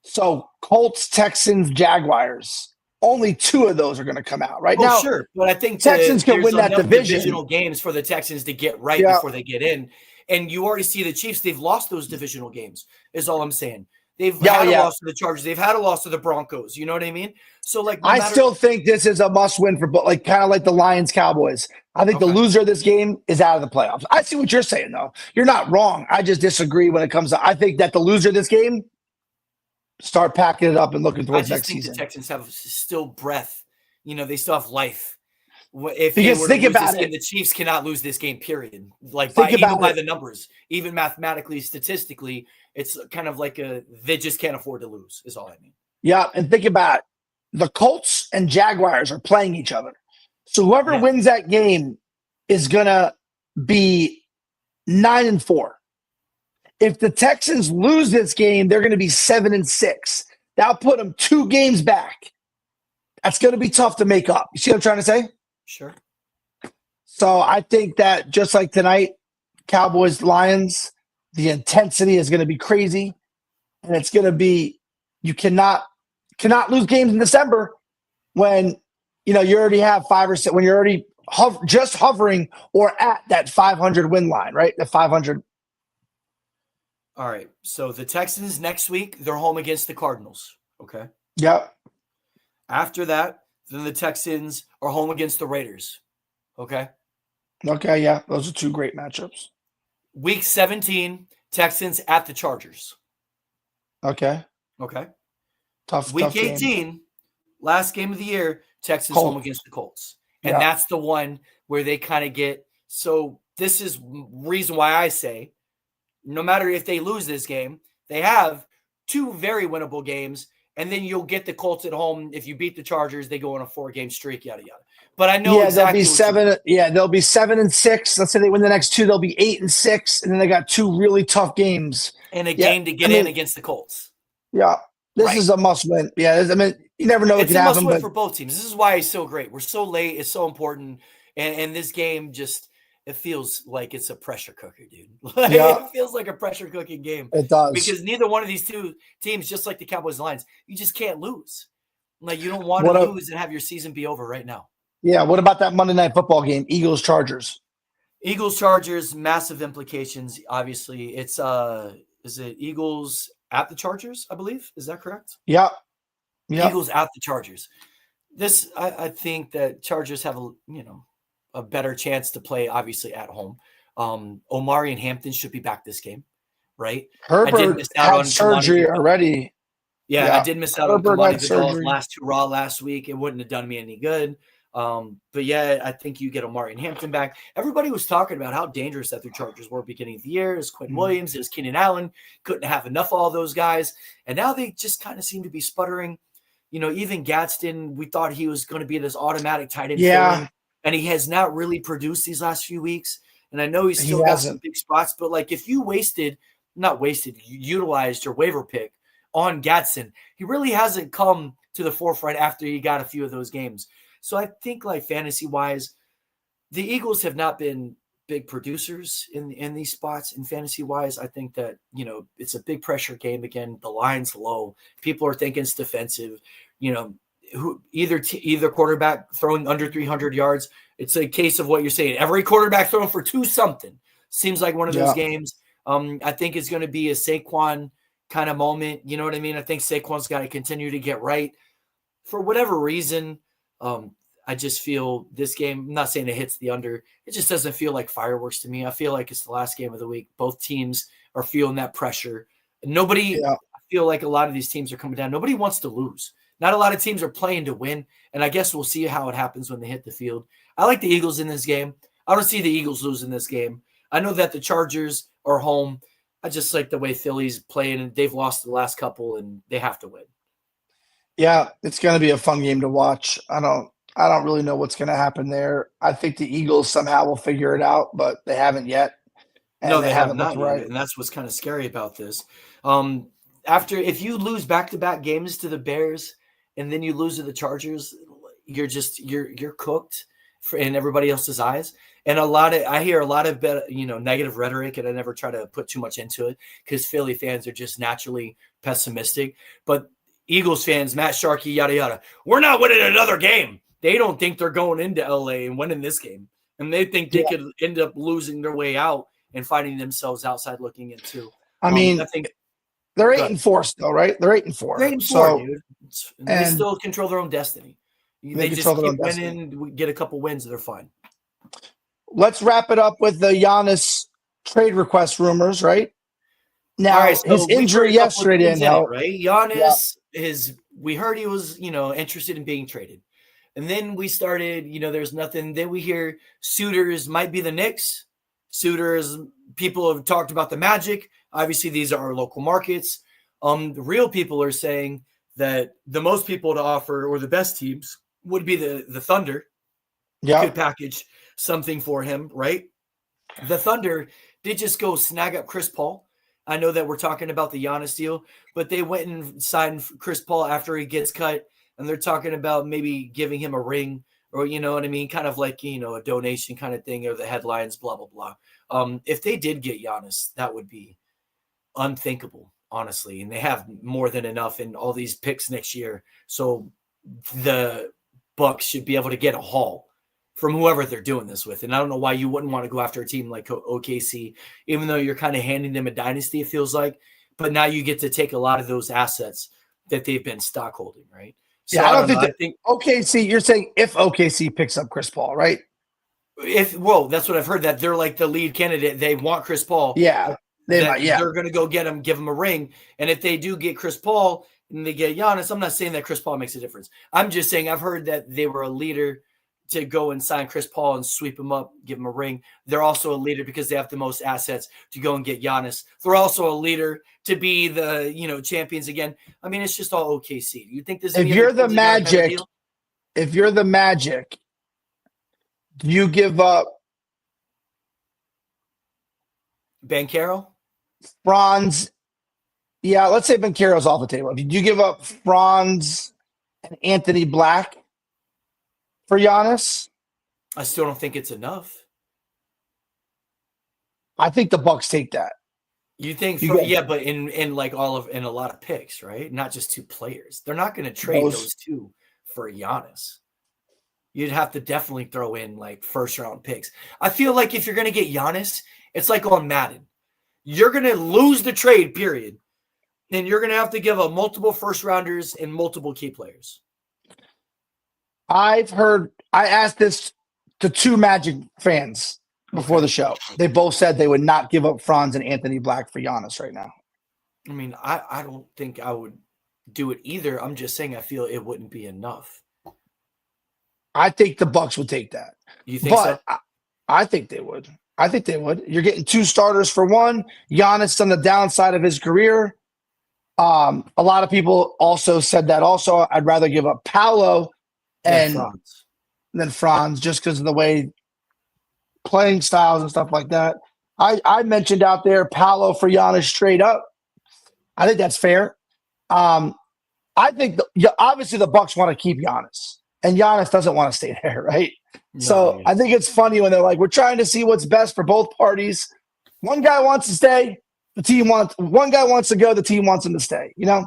Speaker 2: So Colts, Texans, Jaguars, only 2 of those are going to come out right now.
Speaker 1: Sure, but I think
Speaker 2: Texans can win that division.
Speaker 1: Divisional games for the Texans to get right before they get in, and you already see the Chiefs. They've lost those divisional games. Is all I'm saying. They've had a loss to the Chargers. They've had a loss to the Broncos. You know what I mean? So, I
Speaker 2: still think this is a must-win for, kind of like the Lions Cowboys. I think the loser of this game is out of the playoffs. I see what you're saying, though. You're not wrong. I just disagree when it comes to. I think that the loser of this game start packing it up and looking towards next season.
Speaker 1: The Texans have still breath. They still have life. If
Speaker 2: think about it,
Speaker 1: the Chiefs cannot lose this game. Period. By the numbers, even mathematically, statistically, it's kind of like they just can't afford to lose. Is all I mean.
Speaker 2: Yeah, and think about it. The Colts and Jaguars are playing each other, so whoever wins that game is gonna be 9-4. If the Texans lose this game, they're going to be 7-6. That'll put them 2 games back. That's going to be tough to make up. You see what I'm trying to say?
Speaker 1: Sure.
Speaker 2: So I think that just like tonight, Cowboys, Lions, the intensity is going to be crazy. And it's going to be, you cannot lose games in December when, you already have 5 or 6, when you're already just hovering or at that 500 win line, right? The 500.
Speaker 1: All right. So the Texans next week, they're home against the Cardinals. Okay.
Speaker 2: Yep.
Speaker 1: After that, Then the Texans are home against the Raiders. Okay.
Speaker 2: Okay. Yeah. Those are two great matchups.
Speaker 1: Week 17, Texans at the Chargers.
Speaker 2: Okay.
Speaker 1: Tough
Speaker 2: Week
Speaker 1: 18,
Speaker 2: game.
Speaker 1: Last game of the year, Texans home against the Colts. And that's the one where they kind of get – so this is reason why I say no matter if they lose this game, they have two very winnable games, and then you'll get the Colts at home. If you beat the Chargers, they go on a 4-game streak, yada, yada. But I know exactly
Speaker 2: they'll be 7. Yeah, they'll be 7-6. Let's say they win the next two, they'll be 8-6, and then they got two really tough games.
Speaker 1: And a game to get in against the Colts.
Speaker 2: Yeah. This is a must-win. Yeah, you never know what can happen.
Speaker 1: It's a must-win for both teams. This is why it's so great. We're so late. It's so important. And this game just – it feels like it's a pressure cooker, dude. It feels like a pressure cooking game.
Speaker 2: It does.
Speaker 1: Because neither one of these two teams, just like the Cowboys and Lions, you just can't lose. Like, you don't want to lose and have your season be over right now.
Speaker 2: Yeah, what about that Monday Night Football game, Eagles-Chargers?
Speaker 1: Eagles-Chargers, massive implications, obviously. It's is it Eagles at the Chargers, I believe? Is that correct?
Speaker 2: Yeah.
Speaker 1: Eagles at the Chargers. This, I think that Chargers have a better chance to play, obviously, at home. Omari and Hampton should be back this game, right?
Speaker 2: Herbert had surgery already.
Speaker 1: Yeah, I did miss out on Kamani Vidal's last hurrah last week. It wouldn't have done me any good. But yeah, I think you get Omari and Hampton back. Everybody was talking about how dangerous that the Chargers were beginning of the year. It was Quinn Williams, it was Keenan Allen. Couldn't have enough of all those guys. And now they just kind of seem to be sputtering. Even Gadsden, we thought he was going to be this automatic tight end.
Speaker 2: Yeah.
Speaker 1: And he has not really produced these last few weeks. And I know he's still got some big spots, but like if you utilized your waiver pick on Gadsden, he really hasn't come to the forefront after he got a few of those games. So I think like fantasy wise, the Eagles have not been big producers in these spots in fantasy wise. I think that, it's a big pressure game. Again, the line's low. People are thinking it's defensive, either quarterback throwing under 300 yards. It's a case of what you're saying. Every quarterback throwing for 2-something seems like one of those games. I think it's going to be a Saquon kind of moment. You know what I mean? I think Saquon's got to continue to get right for whatever reason. I just feel this game, I'm not saying it hits the under. It just doesn't feel like fireworks to me. I feel like it's the last game of the week. Both teams are feeling that pressure. I feel like a lot of these teams are coming down. Nobody wants to lose. Not a lot of teams are playing to win, and I guess we'll see how it happens when they hit the field. I like the Eagles in this game. I don't see the Eagles losing this game. I know that the Chargers are home. I just like the way Philly's playing, and they've lost the last couple, and they have to win.
Speaker 2: Yeah, it's going to be a fun game to watch. I don't really know what's going to happen there. I think the Eagles somehow will figure it out, but they haven't yet.
Speaker 1: No, they haven't not yet, and that's what's kind of scary about this. If you lose back-to-back games to the Bears and then you lose to the Chargers, you're cooked in everybody else's eyes. And I hear a lot of negative rhetoric, and I never try to put too much into it because Philly fans are just naturally pessimistic. But Eagles fans, Matt Sharkey, yada yada, we're not winning another game. They don't think they're going into LA and winning this game, and they think they could end up losing their way out and finding themselves outside looking in too.
Speaker 2: I think they're 8-4 still, right? They're 8-4.
Speaker 1: They're 8-4, dude. They still control their own destiny. They just keep winning, get a couple wins, and they're fine.
Speaker 2: Let's wrap it up with the Giannis trade request rumors, right? Now, so his injury yesterday didn't help.
Speaker 1: Right? Giannis, we heard he was, interested in being traded. And then we started, there's nothing. Then we hear suitors might be the Knicks. Suitors, people have talked about the Magic. Obviously, these are our local markets. The real people are saying that the most people to offer, or the best teams, would be the Thunder. Yeah. Could package something for him, right? The Thunder did just go snag up Chris Paul. I know that we're talking about the Giannis deal, but they went and signed Chris Paul after he gets cut. And they're talking about maybe giving him a ring, or, you know what I mean? Kind of like, a donation kind of thing, or the headlines, blah, blah, blah. If they did get Giannis, that would be unthinkable, honestly. And they have more than enough in all these picks next year. So the Bucks should be able to get a haul from whoever they're doing this with. And I don't know why you wouldn't want to go after a team like OKC, even though you're kind of handing them a dynasty, it feels like. But now you get to take a lot of those assets that they've been stockholding, right? So
Speaker 2: I don't think
Speaker 1: I think
Speaker 2: OKC. You're saying if OKC picks up Chris Paul, right?
Speaker 1: That's what I've heard, that they're like the lead candidate. They want Chris Paul.
Speaker 2: Yeah,
Speaker 1: they're going to go get him, give him a ring. And if they do get Chris Paul and they get Giannis, I'm not saying that Chris Paul makes a difference. I'm just saying I've heard that they were a leader to go and sign Chris Paul and sweep him up, give him a ring. They're also a leader because they have the most assets to go and get Giannis. They're also a leader to be the, champions again. I mean, it's just all OKC. You think there's
Speaker 2: if you're the Magic, do you give up
Speaker 1: Banchero?
Speaker 2: Franz? Yeah, let's say Banchero's off the table. If you give up Franz and Anthony Black for Giannis,
Speaker 1: I still don't think it's enough.
Speaker 2: I think the Bucks take that.
Speaker 1: You think? But in a lot of picks, right? Not just two players. They're not going to trade those two for Giannis. You'd have to definitely throw in like first round picks. I feel like if you're going to get Giannis, it's like on Madden. You're going to lose the trade, period. And you're going to have to give up multiple first rounders and multiple key players.
Speaker 2: I asked this to two Magic fans before the show. They both said they would not give up Franz and Anthony Black for Giannis right now.
Speaker 1: I mean, I don't think I would do it either. I'm just saying I feel it wouldn't be enough.
Speaker 2: I think the Bucks would take that.
Speaker 1: You think so?
Speaker 2: I think they would. You're getting two starters for one. Giannis on the downside of his career. A lot of people also said that also. I'd rather give up Paolo than Franz just because of the way playing styles and stuff like that. I mentioned out there Paolo for Giannis straight up. I think that's fair. I think obviously the Bucks want to keep Giannis. And Giannis doesn't want to stay there, right? No, I think it's funny when they're like, we're trying to see what's best for both parties. One guy wants to stay, one guy wants to go, the team wants him to stay. The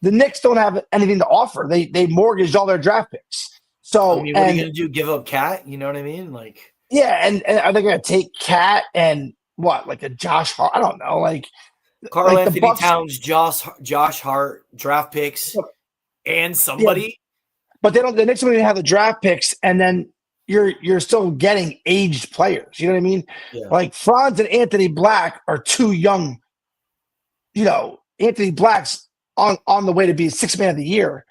Speaker 2: Knicks don't have anything to offer. They mortgaged all their draft picks. So
Speaker 1: what are you going to do? Give up Cat? You know what I mean?
Speaker 2: And are they going to take Cat and what? Like a Josh Hart? I don't know.
Speaker 1: Karl Anthony Towns, Josh Hart, draft picks, and somebody.
Speaker 2: Yeah. But the Knicks don't even have the draft picks, and then you're still getting aged players. You know what I mean? Yeah. Like Franz and Anthony Black are too young. Anthony Black's on the way to be sixth man of the year,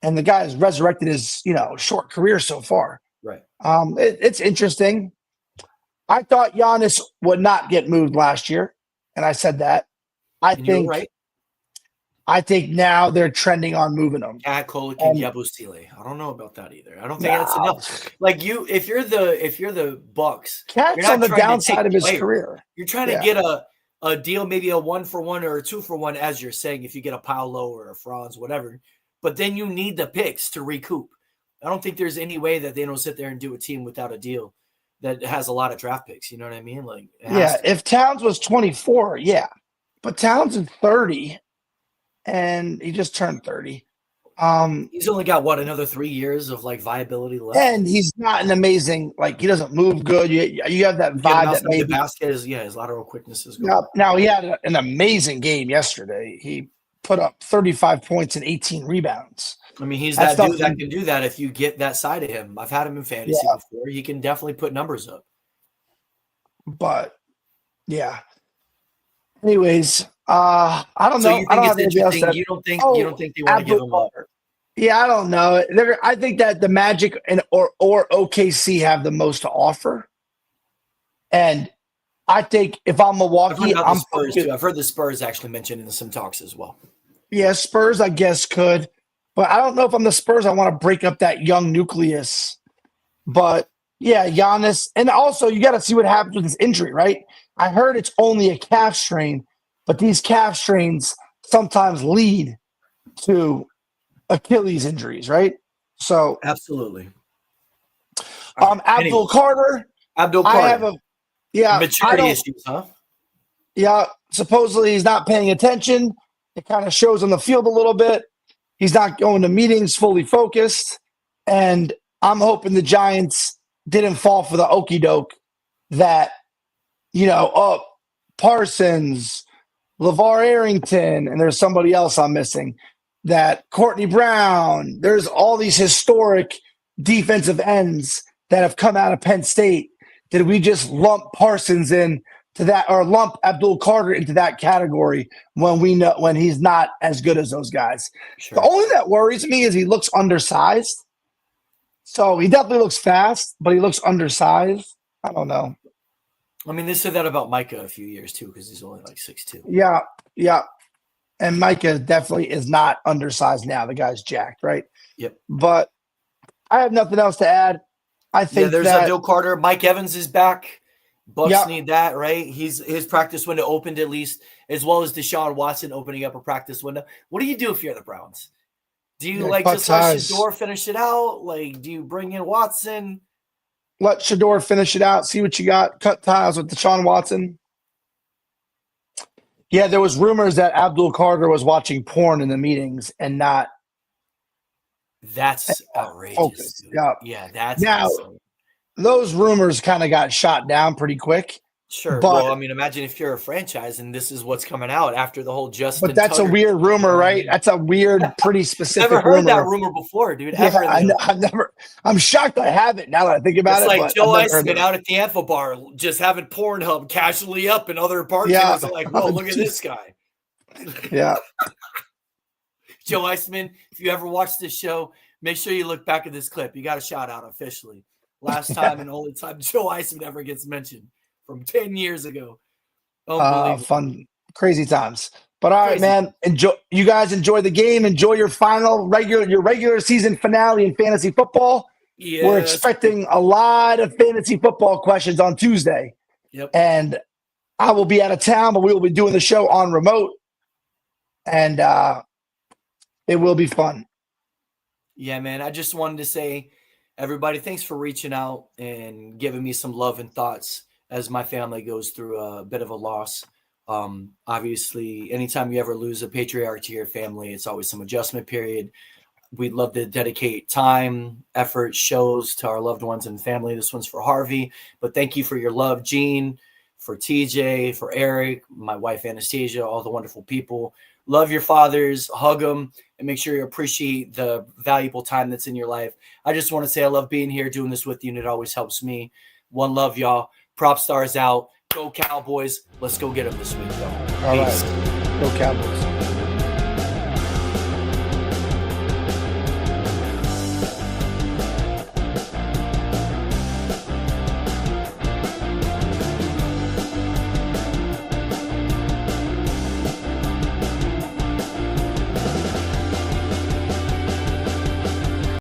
Speaker 2: and the guy has resurrected his short career so far.
Speaker 1: Right.
Speaker 2: It's interesting. I thought Giannis would not get moved last year, and I said that. I think
Speaker 1: right.
Speaker 2: I think now they're trending on moving them.
Speaker 1: Cat, Colican, Yabusele. I don't know about that either. I don't think that's enough. If you're the Bucks,
Speaker 2: Cat's on the downside of his career.
Speaker 1: You're trying to get a deal, maybe a 1-for-1 or a 2-for-1, as you're saying, if you get a Paolo or a Franz, whatever. But then you need the picks to recoup. I don't think there's any way that they don't sit there and do a team without a deal that has a lot of draft picks. You know what I mean?
Speaker 2: If Towns was 24, but Towns is 30. And he just turned 30.
Speaker 1: He's only got another 3 years of viability left.
Speaker 2: And he's not an amazing, he doesn't move good. You have that vibe that maybe
Speaker 1: the basket is, his lateral quickness is good.
Speaker 2: Now he had an amazing game yesterday. He put up 35 points and 18 rebounds.
Speaker 1: I mean, he's that dude that can do that if you get that side of him. I've had him in fantasy before. He can definitely put numbers up.
Speaker 2: But anyways, I don't know.
Speaker 1: So you think it's interesting? You don't think they want to give him up?
Speaker 2: Yeah, I don't know. I think that the Magic or OKC have the most to offer, and I think if I'm Milwaukee, I'm
Speaker 1: Spurs too. I've heard the Spurs actually mentioned in some talks as well.
Speaker 2: Yeah, Spurs, I guess, could, but I don't know if I'm the Spurs. I want to break up that young nucleus, but Giannis, and also you got to see what happens with this injury, right? I heard it's only a calf strain, but these calf strains sometimes lead to Achilles injuries, right? So
Speaker 1: absolutely.
Speaker 2: Abdul Carter.
Speaker 1: I have maturity issues, huh?
Speaker 2: Yeah, supposedly he's not paying attention. It kind of shows on the field a little bit. He's not going to meetings fully focused, and I'm hoping the Giants didn't fall for the okie doke that Parsons, LeVar Arrington, and there's somebody else I'm missing. that Courtney Brown, there's all these historic defensive ends that have come out of Penn State. Did we just lump Parsons in to that, or lump Abdul Carter into that category when he's not as good as those guys? Sure. The only thing that worries me is he looks undersized. So he definitely looks fast, but he looks undersized. I don't know.
Speaker 1: I mean, they said that about Micah a few years too, because he's only like 6'2".
Speaker 2: Yeah. And Micah definitely is not undersized now. The guy's jacked, right?
Speaker 1: Yep.
Speaker 2: But I have nothing else to add. I think
Speaker 1: there's Abdul Carter. Mike Evans is back. Bucks need that, right? His practice window opened at least, as well as Deshaun Watson opening up a practice window. What do you do if you're the Browns? Do you just let Shedeur finish it out? Like, do you bring in Watson?
Speaker 2: Let Shedeur finish it out. See what you got. Cut ties with Deshaun Watson. Yeah, there was rumors that Abdul Carter was watching porn in the meetings and not.
Speaker 1: That's outrageous.
Speaker 2: Yeah,
Speaker 1: that's
Speaker 2: now. Awesome. Those rumors kind of got shot down pretty quick.
Speaker 1: Sure. But, well, I mean, imagine if you're a franchise and this is what's coming out after the whole Justin.
Speaker 2: But that's
Speaker 1: Tucker
Speaker 2: a weird rumor, right? That's a weird, pretty specific
Speaker 1: Never heard that rumor before, dude. Ever.
Speaker 2: I'm shocked I haven't now that I think about it.
Speaker 1: It's like Joe Eisman out at the Amphil Bar just having Pornhub casually up, and other bartenders are like, whoa, look at this guy.
Speaker 2: Yeah.
Speaker 1: Joe Eisman, if you ever watch this show, make sure you look back at this clip. You got a shout out officially. Last time and only time Joe Eisman ever gets mentioned from 10 years ago.
Speaker 2: Fun, crazy times. But all right, man. You guys enjoy the game. Enjoy your regular season finale in fantasy football.
Speaker 1: Yes.
Speaker 2: We're expecting a lot of fantasy football questions on Tuesday.
Speaker 1: Yep.
Speaker 2: And I will be out of town, but we will be doing the show on remote. And it will be fun.
Speaker 1: Yeah, man. I just wanted to say, everybody, thanks for reaching out and giving me some love and thoughts as my family goes through a bit of a loss. Obviously, anytime you ever lose a patriarch to your family, it's always some adjustment period. We'd love to dedicate time, effort, shows to our loved ones and family. This one's for Harvey, but thank you for your love, Gene, for TJ, for Eric, my wife Anastasia, all the wonderful people. Love your fathers, hug them, and make sure you appreciate the valuable time that's in your life. I just want to say I love being here, doing this with you, and it always helps me. One love, y'all. Prop Stars out. Go Cowboys. Let's go get them this week, though.
Speaker 2: All right. Go Cowboys.